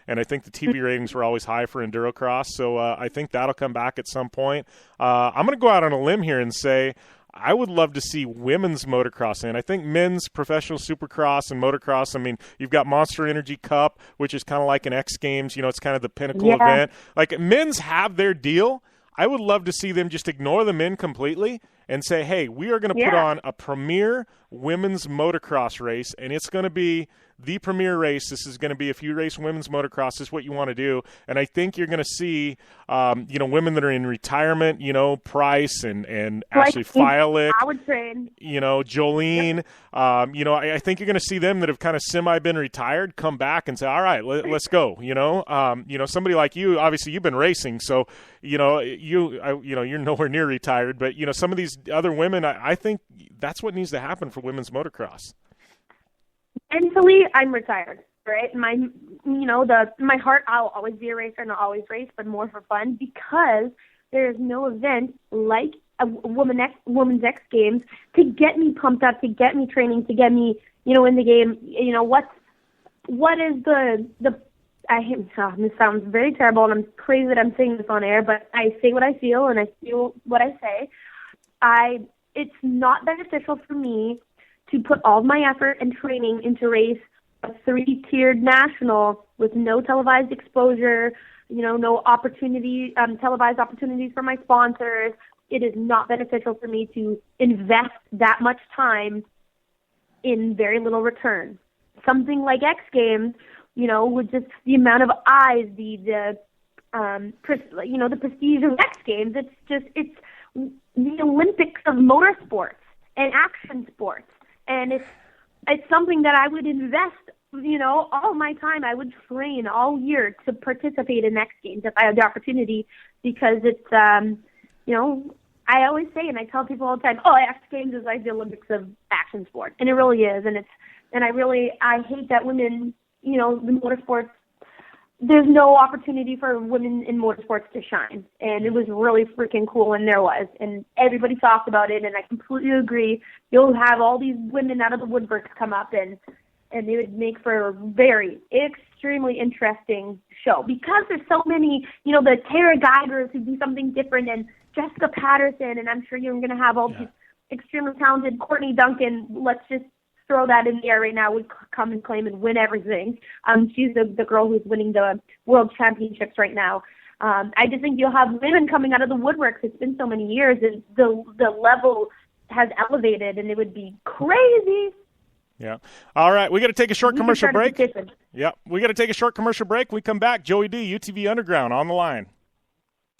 And I think the TV ratings were always high for Endurocross, so I think that'll come back at some point. I'm going to go out on a limb here and say I would love to see women's motocross in. I think men's professional supercross and motocross, you've got Monster Energy Cup, which is kind of like an X Games. It's kind of the pinnacle event. Like, men's have their deal. I would love to see them just ignore the men completely and say, hey, we are going to put on a premier women's motocross race, and it's going to be the premier race. This is going to be, if you race women's motocross, this is what you want to do. And I think you're going to see, women that are in retirement, Price and Ashley Fialick, Jolene. Yep. I think you're going to see them that have kind of semi-been retired come back and say, all right, let's go. Somebody like you, obviously you've been racing, so, you're nowhere near retired. But, some of these other women, I think that's what needs to happen for women's motocross. Mentally, I'm retired, right? My heart, I'll always be a racer and I'll always race, but more for fun, because there's no event like a women's X Games to get me pumped up, to get me training, to get me, in the game. What is this sounds very terrible, and I'm crazy that I'm saying this on air, but I say what I feel and I feel what I say. It's not beneficial for me to put all my effort and training into race a 3-tiered national with no televised exposure, no opportunity, televised opportunities for my sponsors. It is not beneficial for me to invest that much time in very little return. Something like X Games, with just the amount of eyes, the prestige of X Games, it's the Olympics of motorsports and action sports. And it's something that I would invest, all my time. I would train all year to participate in X Games if I had the opportunity, because it's, I always say, and I tell people all the time, X Games is like the Olympics of action sport. And it really is. And I hate that women, the motorsports, there's no opportunity for women in motorsports to shine. And it was really freaking cool when there was. And everybody talked about it, and I completely agree. You'll have all these women out of the woodworks come up, and they would make for a very, extremely interesting show. Because there's so many, the Tara Geigers who do something different, and Jessica Patterson, and I'm sure you're going to have all these extremely talented Courtney Duncan. Let's just throw that in the air right now, would come and claim and win everything. She's the girl who's winning the world championships right now. I just think you'll have women coming out of the woodworks. It's been so many years, and the level has elevated, and it would be crazy. Yeah. All right, we got to take a short commercial break. Yeah, we got to take a short commercial break. We come back. Joey D, UTV Underground, on the line.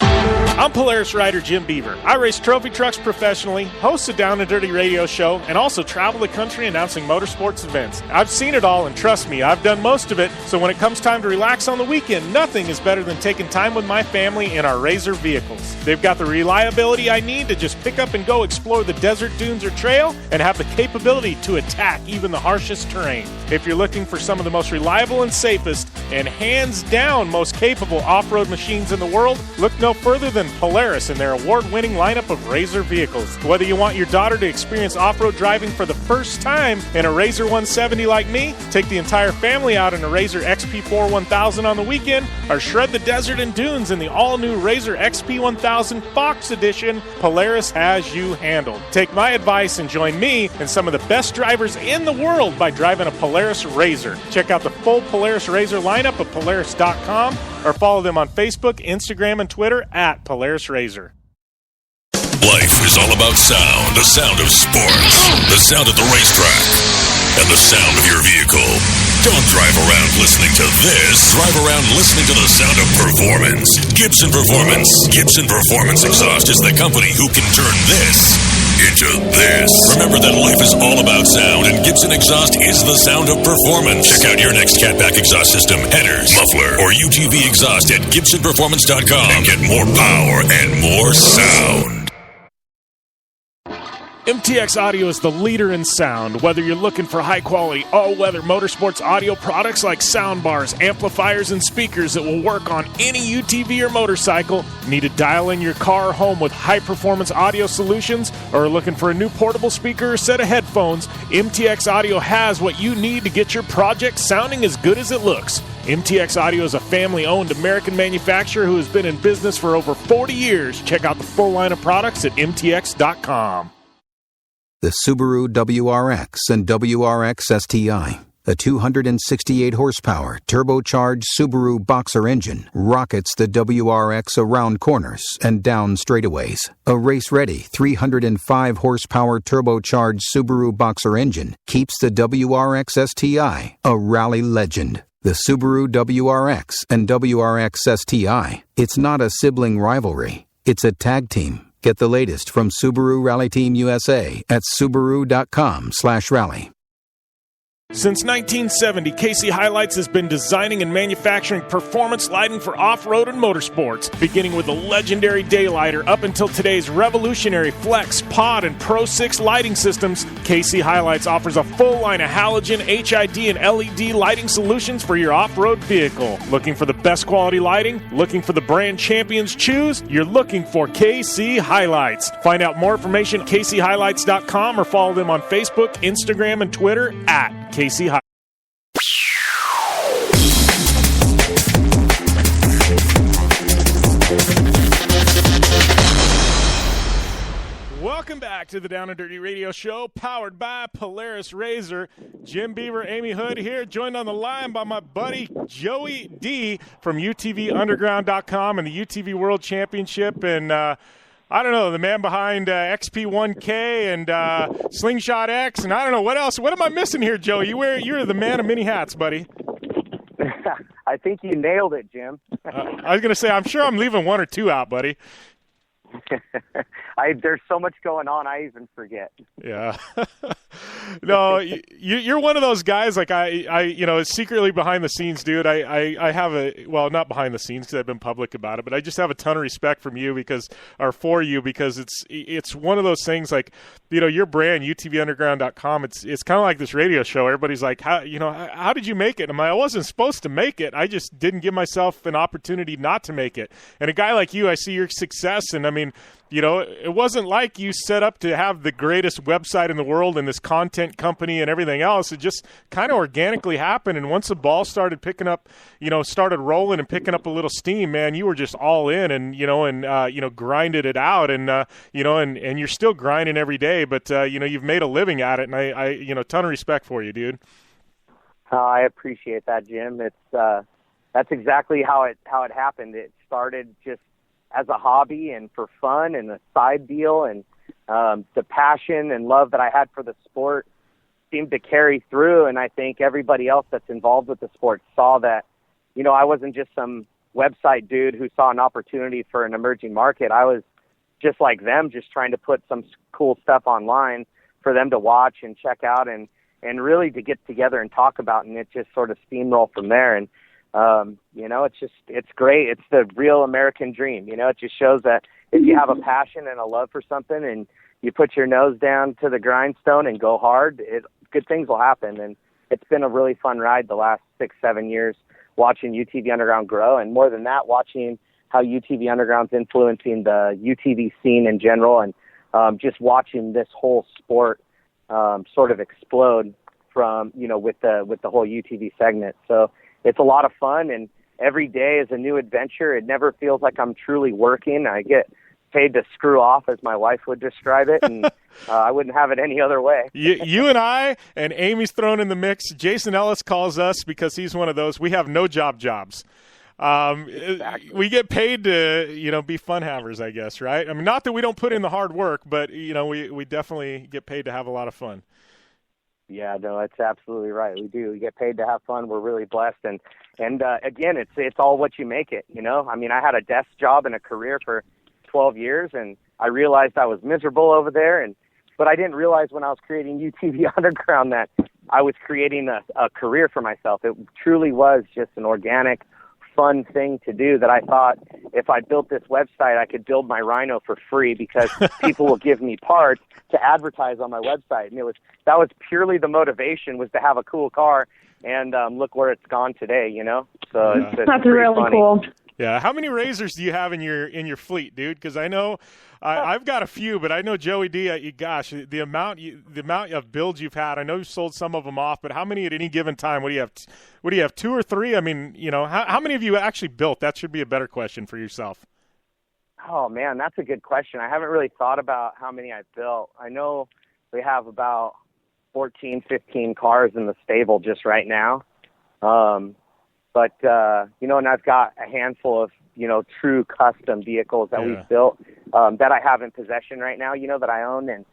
I'm Polaris rider Jim Beaver. I race trophy trucks professionally, host a Down and Dirty radio show, and also travel the country announcing motorsports events. I've seen it all, and trust me, I've done most of it, so when it comes time to relax on the weekend, nothing is better than taking time with my family in our Razor vehicles. They've got the reliability I need to just pick up and go explore the desert, dunes, or trail, and have the capability to attack even the harshest terrain. If you're looking for some of the most reliable and safest, and hands down most capable off-road machines in the world, look no further other than Polaris and their award-winning lineup of RZR vehicles. Whether you want your daughter to experience off-road driving for the first time in a RZR 170 like me, take the entire family out in a RZR XP4 1000 on the weekend, or shred the desert and dunes in the all-new RZR XP 1000 Fox Edition, Polaris has you handled. Take my advice and join me and some of the best drivers in the world by driving a Polaris RZR. Check out the full Polaris RZR lineup at Polaris.com or follow them on Facebook, Instagram, and Twitter at Polaris RZR. Life is all about sound, the sound of sports, the sound at the racetrack, and the sound of your vehicle. Don't drive around listening to this. Drive around listening to the sound of performance. Gibson Performance. Gibson Performance Exhaust is the company who can turn this into this. Remember that life is all about sound, and Gibson Exhaust is the sound of performance. Check out your next catback exhaust system, headers, muffler, or UTV exhaust at GibsonPerformance.com and get more power and more sound. MTX Audio is the leader in sound. Whether you're looking for high-quality, all-weather motorsports audio products like soundbars, amplifiers, and speakers that will work on any UTV or motorcycle, need to dial in your car or home with high-performance audio solutions, or are looking for a new portable speaker or set of headphones, MTX Audio has what you need to get your project sounding as good as it looks. MTX Audio is a family-owned American manufacturer who has been in business for over 40 years. Check out the full line of products at MTX.com. The Subaru WRX and WRX STI, a 268 horsepower turbocharged Subaru Boxer engine, rockets the WRX around corners and down straightaways. A race-ready 305 horsepower turbocharged Subaru Boxer engine keeps the WRX STI a rally legend. The Subaru WRX and WRX STI, it's not a sibling rivalry, it's a tag team. Get the latest from Subaru Rally Team USA at Subaru.com/rally. Since 1970, KC Highlights has been designing and manufacturing performance lighting for off-road and motorsports, beginning with the legendary Daylighter up until today's revolutionary Flex, Pod, and Pro 6 lighting systems. KC Highlights offers a full line of halogen, HID, and LED lighting solutions for your off-road vehicle. Looking for the best quality lighting? Looking for the brand champions choose? You're looking for KC Highlights. Find out more information at KCHighlights.com or follow them on Facebook, Instagram, and Twitter at KC High. Welcome back to the Down and Dirty Radio Show, powered by Polaris RZR. Jim Beaver, Amy Houde here, joined on the line by my buddy Joey D from UTVUnderground.com and the UTV World Championship. And I don't know, the man behind XP1K and Slingshot X, and I don't know, what else? What am I missing here, Joe? You're the man of many hats, buddy. I think you nailed it, Jim. I was going to say, I'm sure I'm leaving one or two out, buddy. There's so much going on, I even forget. Yeah. No, you're one of those guys, like I secretly behind the scenes, dude. I have not behind the scenes because I've been public about it, but I just have a ton of respect for you because it's one of those things, like, your brand, UTVUnderground.com, it's kind of like this radio show. Everybody's like, how did you make it? I wasn't supposed to make it. I just didn't give myself an opportunity not to make it. And a guy like you, I see your success, and it wasn't like you set up to have the greatest website in the world and this content company and everything else. It just kind of organically happened. And once the ball started picking up, started rolling and picking up a little steam, man, you were just all in and grinded it out. And, and you're still grinding every day, but, you've made a living at it. And I ton of respect for you, dude. I appreciate that, Jim. That's exactly how it happened. It started just as a hobby and for fun and a side deal, and the passion and love that I had for the sport seemed to carry through. And I think everybody else that's involved with the sport saw that, I wasn't just some website dude who saw an opportunity for an emerging market. I was just like them, just trying to put some cool stuff online for them to watch and check out and really to get together and talk about. And it just sort of steamrolled from there. And it's great. It's the real American dream. It just shows that if you have a passion and a love for something and you put your nose down to the grindstone and go hard, good things will happen. And it's been a really fun ride the last 6-7 years watching UTV Underground grow. And more than that, watching how UTV Underground's influencing the UTV scene in general, and just watching this whole sport sort of explode from, with the whole UTV segment. So it's a lot of fun, and every day is a new adventure. It never feels like I'm truly working. I get paid to screw off, as my wife would describe it, and I wouldn't have it any other way. You and I, and Amy's thrown in the mix. Jason Ellis calls us because he's one of those. We have no jobs. Exactly. We get paid to, be fun havers, I guess, right? I mean, not that we don't put in the hard work, but, we definitely get paid to have a lot of fun. Yeah, no, that's absolutely right. We do. We get paid to have fun. We're really blessed. And again, it's all what you make it, I mean, I had a desk job and a career for 12 years, and I realized I was miserable over there. But I didn't realize when I was creating UTV Underground that I was creating a career for myself. It truly was just an organic, fun thing to do that I thought if I built this website, I could build my Rhino for free because people will give me parts to advertise on my website. And that was purely the motivation, was to have a cool car, and look where it's gone today, So yeah. it's That's really funny. cool. Yeah, how many Razors do you have in your fleet, dude? Because I know I've got a few, but I know Joey D. Gosh, the amount of builds you've had. I know you've sold some of them off, but how many at any given time? What do you have? What do you have? 2 or 3? I mean, how many have you actually built? That should be a better question for yourself. Oh man, that's a good question. I haven't really thought about how many I've built. I know we have about 14, 15 cars in the stable just right now. But and I've got a handful of, true custom vehicles that we've built, that I have in possession right now, that I own. And,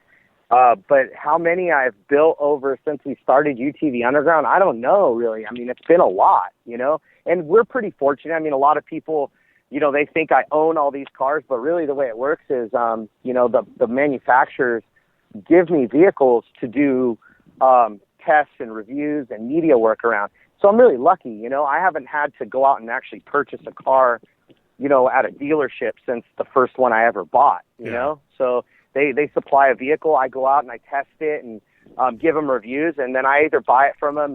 but how many I've built over since we started UTV Underground, I don't know really. I mean, it's been a lot, and we're pretty fortunate. I mean, a lot of people, they think I own all these cars, but really the way it works is, the manufacturers give me vehicles to do, tests and reviews and media work around. So I'm really lucky, I haven't had to go out and actually purchase a car, at a dealership since the first one I ever bought, you know? So they supply a vehicle, I go out and I test it and give them reviews, and then I either buy it from them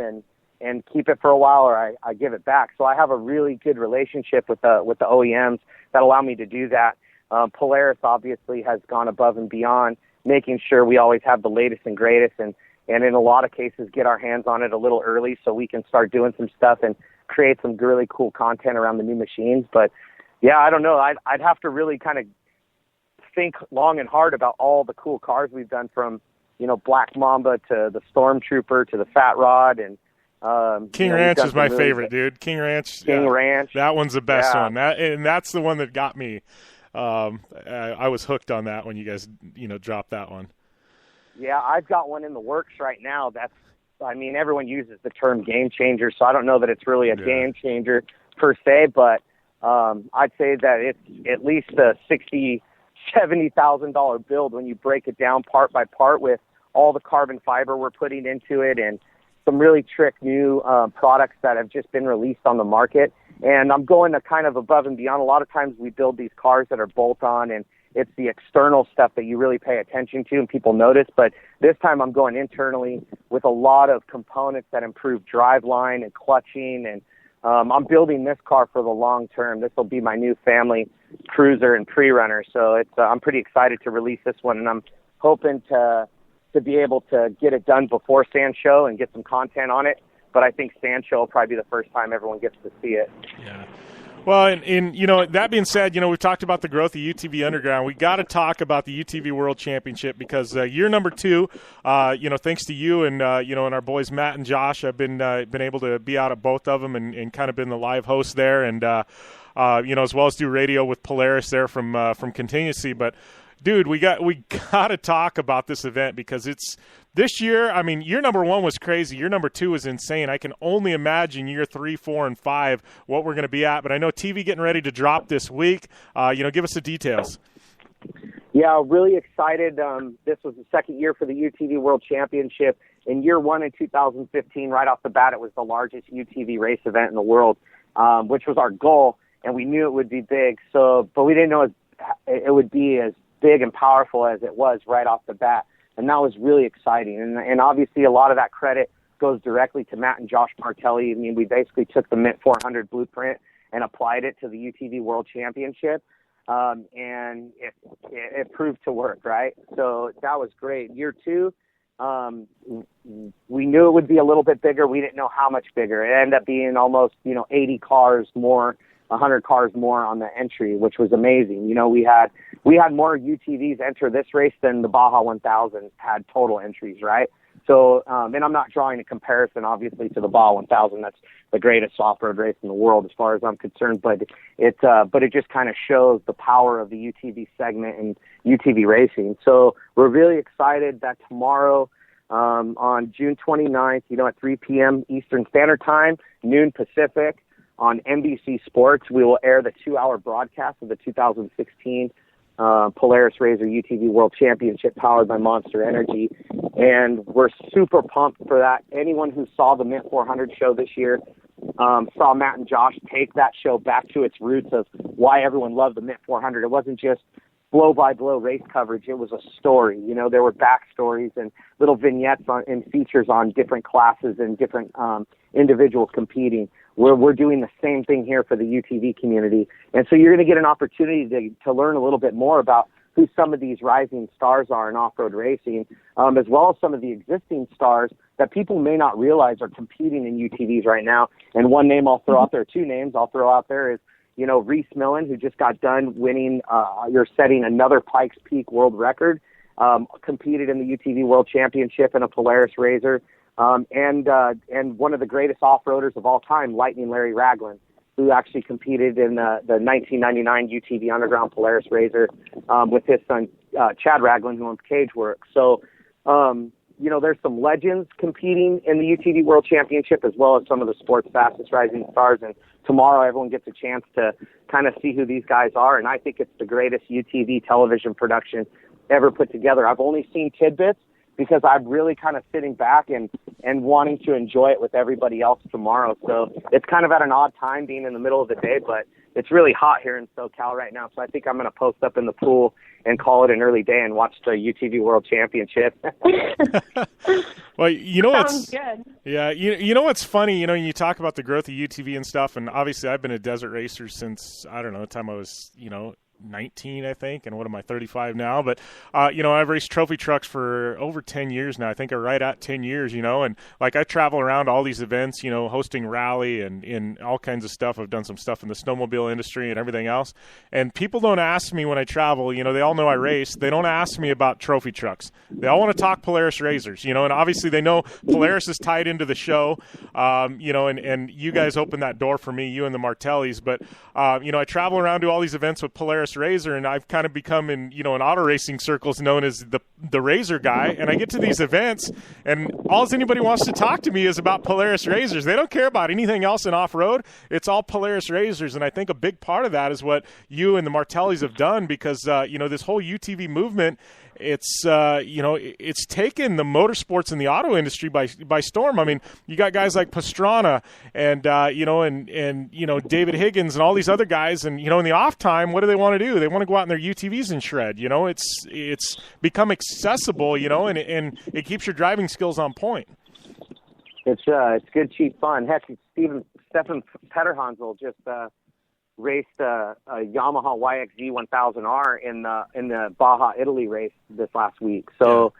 and keep it for a while, or I give it back. So I have a really good relationship with the OEMs that allow me to do that. Polaris obviously has gone above and beyond, making sure we always have the latest and greatest, and in a lot of cases get our hands on it a little early so we can start doing some stuff and create some really cool content around the new machines. But yeah, I don't know. I'd have to really kind of think long and hard about all the cool cars we've done, from, Black Mamba to the Stormtrooper to the Fat Rod, and King Ranch is my favorite, dude. King Ranch. That one's the best one. That's the one that got me. I was hooked on that when you guys, dropped that one. Yeah, I've got one in the works right now. Everyone uses the term game changer, so I don't know that it's really a game changer per se, but I'd say that it's at least a $60,000-$70,000 build when you break it down part by part, with all the carbon fiber we're putting into it and some really trick new products that have just been released on the market. And I'm going to kind of above and beyond. A lot of times we build these cars that are bolt-on, and it's the external stuff that you really pay attention to and people notice. But this time I'm going internally with a lot of components that improve driveline and clutching. And I'm building this car for the long term. This will be my new family cruiser and pre-runner. So I'm pretty excited to release this one, and I'm hoping to be able to get it done before Sand Show and get some content on it. But I think Sand Show will probably be the first time everyone gets to see it. Yeah. Well, and that being said, we've talked about the growth of UTV Underground. We got to talk about the UTV World Championship, because year number 2, thanks to you and and our boys Matt and Josh, I've been able to be out at both of them and kind of been the live host there, and as well as do radio with Polaris there from Contingency. But dude, we got to talk about this event, because it's this year. I mean, year number 1 was crazy. Year number 2 was insane. I can only imagine year 3, 4, and 5 what we're going to be at. But I know TV getting ready to drop this week. Give us the details. Yeah, really excited. This was the second year for the UTV World Championship. In year 1 in 2015, right off the bat, it was the largest UTV race event in the world, which was our goal, and we knew it would be big. But we didn't know it would be as big and powerful as it was right off the bat. And that was really exciting. And obviously a lot of that credit goes directly to Matt and Josh Martelli. I mean, we basically took the Mint 400 blueprint and applied it to the UTV World Championship. And it proved to work, right? So that was great. Year 2, we knew it would be a little bit bigger. We didn't know how much bigger. It ended up being almost, 80 cars more, 100 cars more on the entry, which was amazing. We had more UTVs enter this race than the Baja 1000 had total entries, right? So, and I'm not drawing a comparison, obviously, to the Baja 1000. That's the greatest off-road race in the world, as far as I'm concerned. But it just kind of shows the power of the UTV segment and UTV racing. So we're really excited that tomorrow, on June 29th, at 3 p.m. Eastern Standard Time, noon Pacific, on NBC Sports, we will air the 2-hour broadcast of the 2016 Polaris RZR UTV World Championship powered by Monster Energy, and we're super pumped for that. Anyone who saw the Mint 400 show this year saw Matt and Josh take that show back to its roots of why everyone loved the Mint 400. It wasn't just blow-by-blow race coverage. It was a story. There were backstories and little vignettes and features on different classes and different individuals competing. We're doing the same thing here for the UTV community. And so you're going to get an opportunity to learn a little bit more about who some of these rising stars are in off-road racing, as well as some of the existing stars that people may not realize are competing in UTVs right now. And one name I'll throw out there, 2 names I'll throw out there is, Reese Millen, who just got done winning, you're setting another Pikes Peak world record, competed in the UTV World Championship in a Polaris RZR. And one of the greatest off-roaders of all time, Lightning Larry Ragland, who actually competed in the 1999 UTV Underground Polaris RZR with his son, Chad Ragland, who owns Cageworks. So, there's some legends competing in the UTV World Championship, as well as some of the sport's fastest rising stars. And tomorrow everyone gets a chance to kind of see who these guys are. And I think it's the greatest UTV television production ever put together. I've only seen tidbits, because I'm really kind of sitting back and wanting to enjoy it with everybody else tomorrow. So it's kind of at an odd time being in the middle of the day, but it's really hot here in SoCal right now. So I think I'm going to post up in the pool and call it an early day and watch the UTV World Championship. Well, Sounds good. Yeah, what's funny, you talk about the growth of UTV and stuff, and obviously I've been a desert racer since, I don't know, the time I was, 19, I think, and what am I, 35 now? But, I've raced trophy trucks for over 10 years now. I think I'm right at 10 years, and like I travel around all these events, hosting rally and all kinds of stuff. I've done some stuff in the snowmobile industry and everything else. And people don't ask me when I travel, they all know I race. They don't ask me about trophy trucks. They all want to talk Polaris RZRs, and obviously they know Polaris is tied into the show, and you guys opened that door for me, you and the Martellis. But, I travel around to all these events with Polaris RZR, and I've kind of become in auto racing circles known as the RZR guy. And I get to these events, and all anybody wants to talk to me is about Polaris RZRs. They don't care about anything else in off-road. It's all Polaris RZRs, and I think a big part of that is what you and the Martellis have done, because this whole UTV movement, it's it's taken the motorsports and the auto industry by storm. I mean, you got guys like Pastrana and David Higgins and all these other guys, and in the off time, what do they want to do? They want to go out in their UTVs and shred. It's become accessible, and it keeps your driving skills on point. It's good, cheap fun. Heck, Stefan Petterhansel just raced a Yamaha YXZ 1000R in the Baja Italy race this last week. So,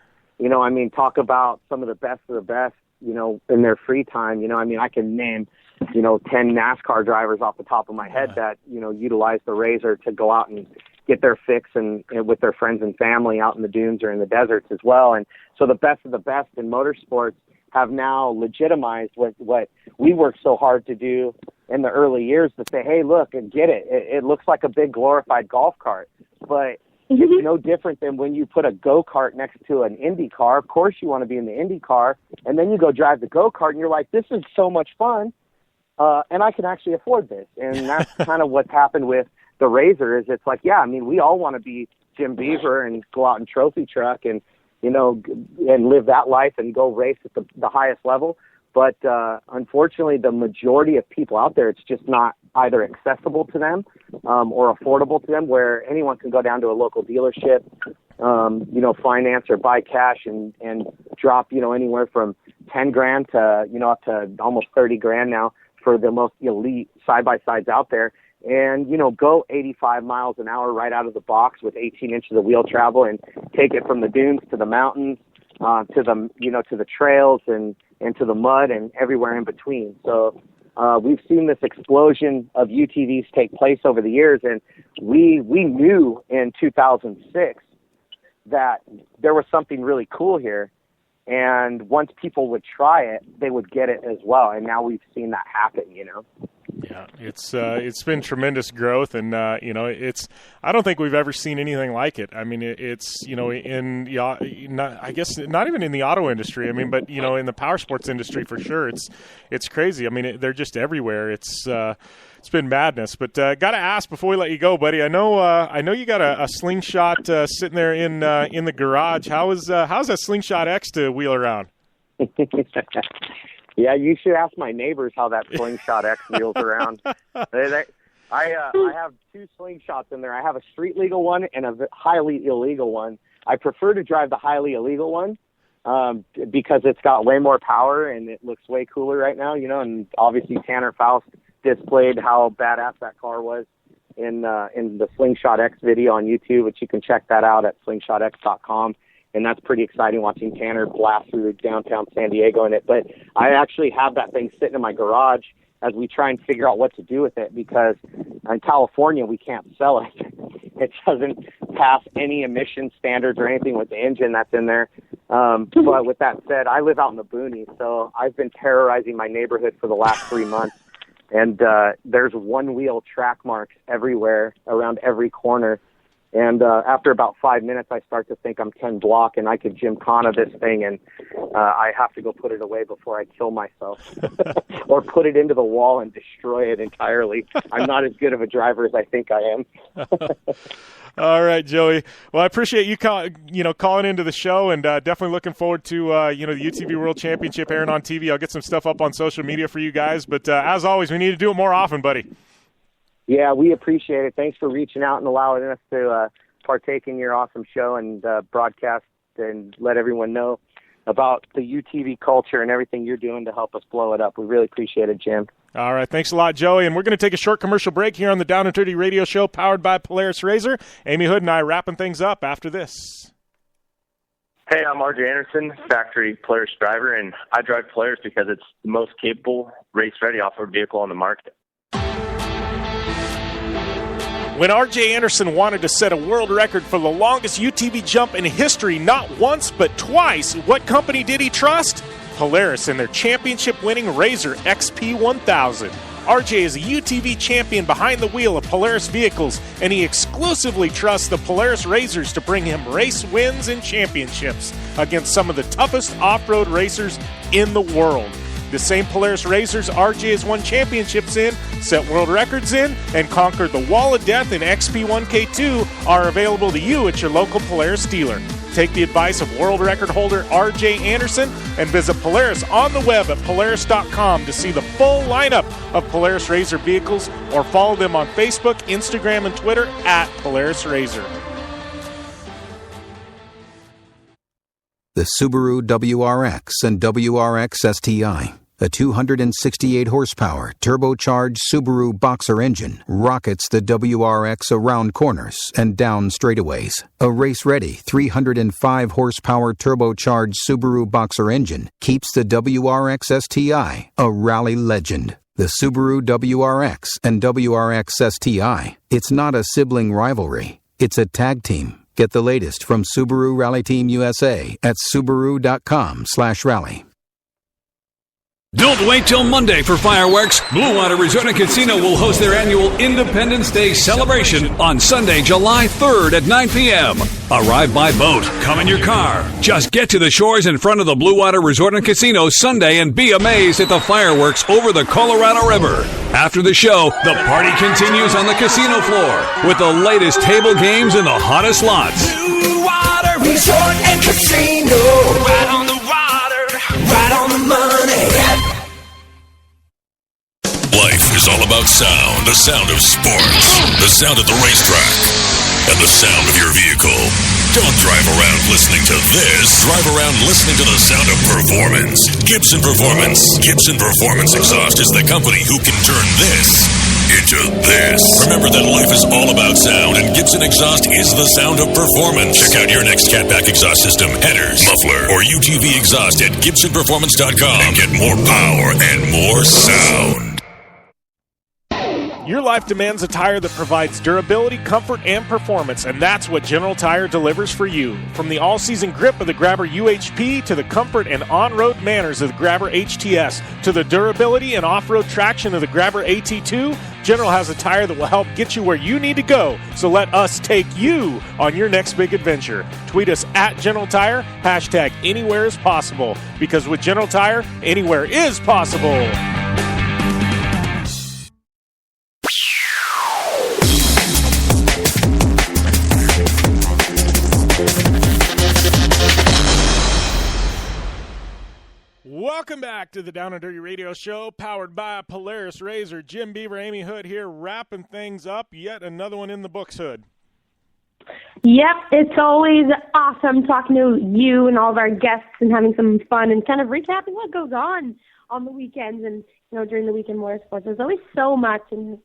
talk about some of the best, in their free time. I can name, 10 NASCAR drivers off the top of my head that, utilize the RZR to go out and get their fix and with their friends and family out in the dunes or in the deserts as well. And so the best of the best in motorsports have now legitimized what we worked so hard to do in the early years, to say, hey, look, and get it. It looks like a big glorified golf cart, but it's no different than when you put a go-kart next to an Indy car. Of course you want to be in the Indy car, and then you go drive the go-kart, and you're like, this is so much fun, and I can actually afford this. And that's kind of what's happened with the RZR. Is it's like, we all want to be Jim Beaver and go out and trophy truck and live that life and go race at the highest level. But unfortunately, the majority of people out there, it's just not either accessible to them or affordable to them, where anyone can go down to a local dealership, finance or buy cash and drop, anywhere from 10 grand to, up to almost 30 grand now for the most elite side-by-sides out there. And, you know, go 85 miles an hour right out of the box with 18 inches of wheel travel and take it from the dunes to the mountains, to the trails and to the mud and everywhere in between. So we've seen this explosion of UTVs take place over the years, and we knew in 2006 that there was something really cool here. And once people would try it, they would get it as well. And now we've seen that happen, you know. Yeah, it's been tremendous growth, and you know, I don't think we've ever seen anything like it. I mean, it's, you know, I guess not even in the auto industry. I mean, but you know, in the power sports industry for sure, it's crazy. I mean, they're just everywhere. It's been madness. But got to ask before we let you go, buddy. I know you got a slingshot sitting there in the garage. How's that Slingshot X to wheel around? Yeah, you should ask my neighbors how that Slingshot X wheels around. I have two Slingshots in there. I have a street legal one and a highly illegal one. I prefer to drive the highly illegal one because it's got way more power and it looks way cooler right now, you know. And obviously Tanner Faust displayed how badass that car was in the Slingshot X video on YouTube, which you can check that out at slingshotx.com. And that's pretty exciting, watching Tanner blast through downtown San Diego in it. But I actually have that thing sitting in my garage as we try and figure out what to do with it, because in California we can't sell it. It doesn't pass any emission standards or anything with the engine that's in there. But with that said, I live out in the boonies, so I've been terrorizing my neighborhood for the last 3 months. And there's one-wheel track marks everywhere around every corner. And after about 5 minutes, I start to think I'm 10 block and I could Gymkhana this thing, and I have to go put it away before I kill myself or put it into the wall and destroy it entirely. I'm not as good of a driver as I think I am. All right, Joey. Well, I appreciate you calling into the show, and definitely looking forward to the UTV World Championship airing on TV. I'll get some stuff up on social media for you guys. But as always, we need to do it more often, buddy. Yeah, we appreciate it. Thanks for reaching out and allowing us to partake in your awesome show and broadcast and let everyone know about the UTV culture and everything you're doing to help us blow it up. We really appreciate it, Jim. All right, thanks a lot, Joey. And we're going to take a short commercial break here on the Down and Dirty Radio Show, powered by Polaris RZR. Amy Houde and I wrapping things up after this. Hey, I'm RJ Anderson, factory Polaris driver, and I drive Polaris because it's the most capable, race-ready off-road vehicle on the market. When R.J. Anderson wanted to set a world record for the longest UTV jump in history, not once but twice, what company did he trust? Polaris and their championship-winning RZR XP1000. R.J. is a UTV champion behind the wheel of Polaris vehicles, and he exclusively trusts the Polaris RZRs to bring him race wins and championships against some of the toughest off-road racers in the world. The same Polaris RZRs RJ has won championships in, set world records in, and conquered the Wall of Death in XP1K2 are available to you at your local Polaris dealer. Take the advice of world record holder RJ Anderson and visit Polaris on the web at Polaris.com to see the full lineup of Polaris RZR vehicles, or follow them on Facebook, Instagram, and Twitter at Polaris RZR. The Subaru WRX and WRX STI. A 268 horsepower turbocharged Subaru Boxer engine rockets the WRX around corners and down straightaways. A race-ready 305 horsepower turbocharged Subaru Boxer engine keeps the WRX STI a rally legend. The Subaru WRX and WRX STI. It's not a sibling rivalry. It's a tag team. Get the latest from Subaru Rally Team USA at Subaru.com/rally. Don't wait till Monday for fireworks. Blue Water Resort and Casino will host their annual Independence Day celebration on Sunday, July 3rd at 9 p.m. Arrive by boat, come in your car. Just get to the shores in front of the Blue Water Resort and Casino Sunday and be amazed at the fireworks over the Colorado River. After the show, the party continues on the casino floor with the latest table games and the hottest slots. Blue Water Resort and Casino. Right on the water, right on the money. Life is all about sound, the sound of sports, the sound of the racetrack, and the sound of your vehicle. Don't drive around listening to this. Drive around listening to the sound of performance. Gibson Performance. Gibson Performance Exhaust is the company who can turn this into this. Remember that life is all about sound, and Gibson Exhaust is the sound of performance. Check out your next catback exhaust system, headers, muffler, or UTV exhaust at GibsonPerformance.com and get more power and more sound. Your life demands a tire that provides durability, comfort, and performance, and that's what General Tire delivers for you. From the all-season grip of the Grabber UHP to the comfort and on-road manners of the Grabber HTS to the durability and off-road traction of the Grabber AT2, General has a tire that will help get you where you need to go. So let us take you on your next big adventure. Tweet us at General Tire, hashtag anywhere is possible, because with General Tire, anywhere is possible. Welcome back to the Down and Dirty Radio Show, powered by Polaris Razor. Jim Beaver, Amy Houde here, wrapping things up. Yet another one in the books, Houde. Yep, it's always awesome talking to you and all of our guests and having some fun and kind of recapping what goes on the weekends and during the weekend motorsports. There's always so much and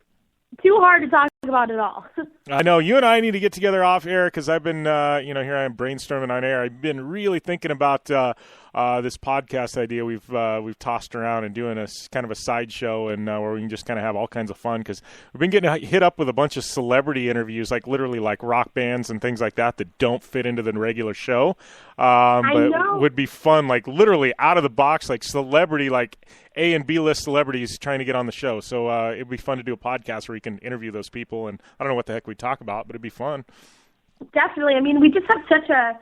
too hard to talk about it all. I know. You and I need to get together off air because I've been, here I am brainstorming on air. I've been really thinking about this podcast idea we've tossed around and doing a kind of a sideshow and where we can just kind of have all kinds of fun because we've been getting hit up with a bunch of celebrity interviews, like literally like rock bands and things like that don't fit into the regular show. But would be fun, like literally out of the box, like celebrity, like A and B list celebrities trying to get on the show. So it'd be fun to do a podcast where you can interview those people, and I don't know what the heck we talk about, but it'd be fun. Definitely. I mean, we just have such a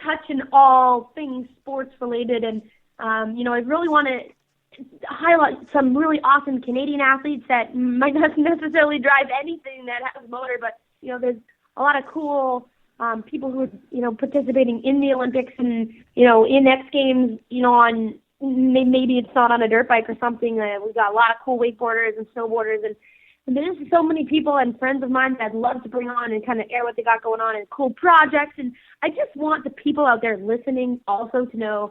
touch in all things sports related, and I really want to highlight some really awesome Canadian athletes that might not necessarily drive anything that has a motor, but there's a lot of cool people who are participating in the Olympics and in X Games, on maybe it's not on a dirt bike or something. We've got a lot of cool wakeboarders and snowboarders, and there's so many people and friends of mine that I'd love to bring on and kind of air what they got going on and cool projects. And I just want the people out there listening also to know,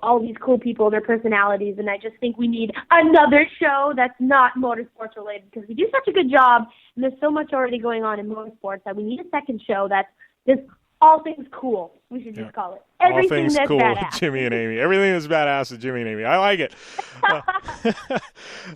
all these cool people, their personalities. And I just think we need another show that's not motorsports related because we do such a good job. And there's so much already going on in motorsports that we need a second show that's just all things cool. We should just call it. Everything all things that's cool badass. with Jimmy and Amy. Everything that's badass with Jimmy and Amy. I like it.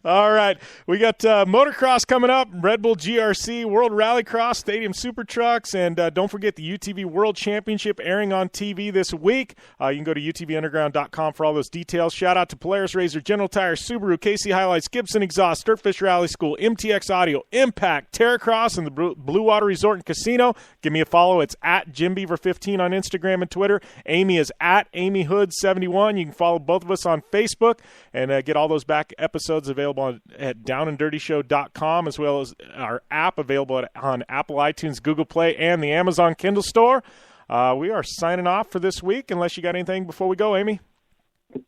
All right. We got motocross coming up, Red Bull GRC, World Rallycross, Stadium Super Trucks, and don't forget the UTV World Championship airing on TV this week. You can go to UTVUnderground.com for all those details. Shout out to Polaris Razor, General Tire, Subaru, KC Highlights, Gibson Exhaust, Dirtfish Rally School, MTX Audio, Impact, Terracross, and the Blue Water Resort and Casino. Give me a follow. It's at JimBeaver15 on Instagram and Twitter. Amy is at AmyHood71. You can follow both of us on Facebook and get all those back episodes available at downanddirtyshow.com, as well as our app available on Apple, iTunes, Google Play, and the Amazon Kindle store. We are signing off for this week, unless you got anything before we go, Amy.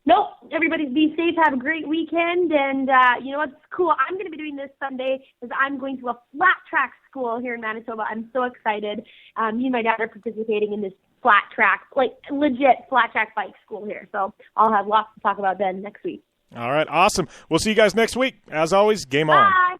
Nope. Everybody be safe. Have a great weekend. And you know what's cool? I'm going to be doing this Sunday because I'm going to a flat track school here in Manitoba. I'm so excited. Me and my dad are participating in this flat track, like legit flat track bike school here. So I'll have lots to talk about then next week. All right. Awesome. We'll see you guys next week. As always, game on. Bye.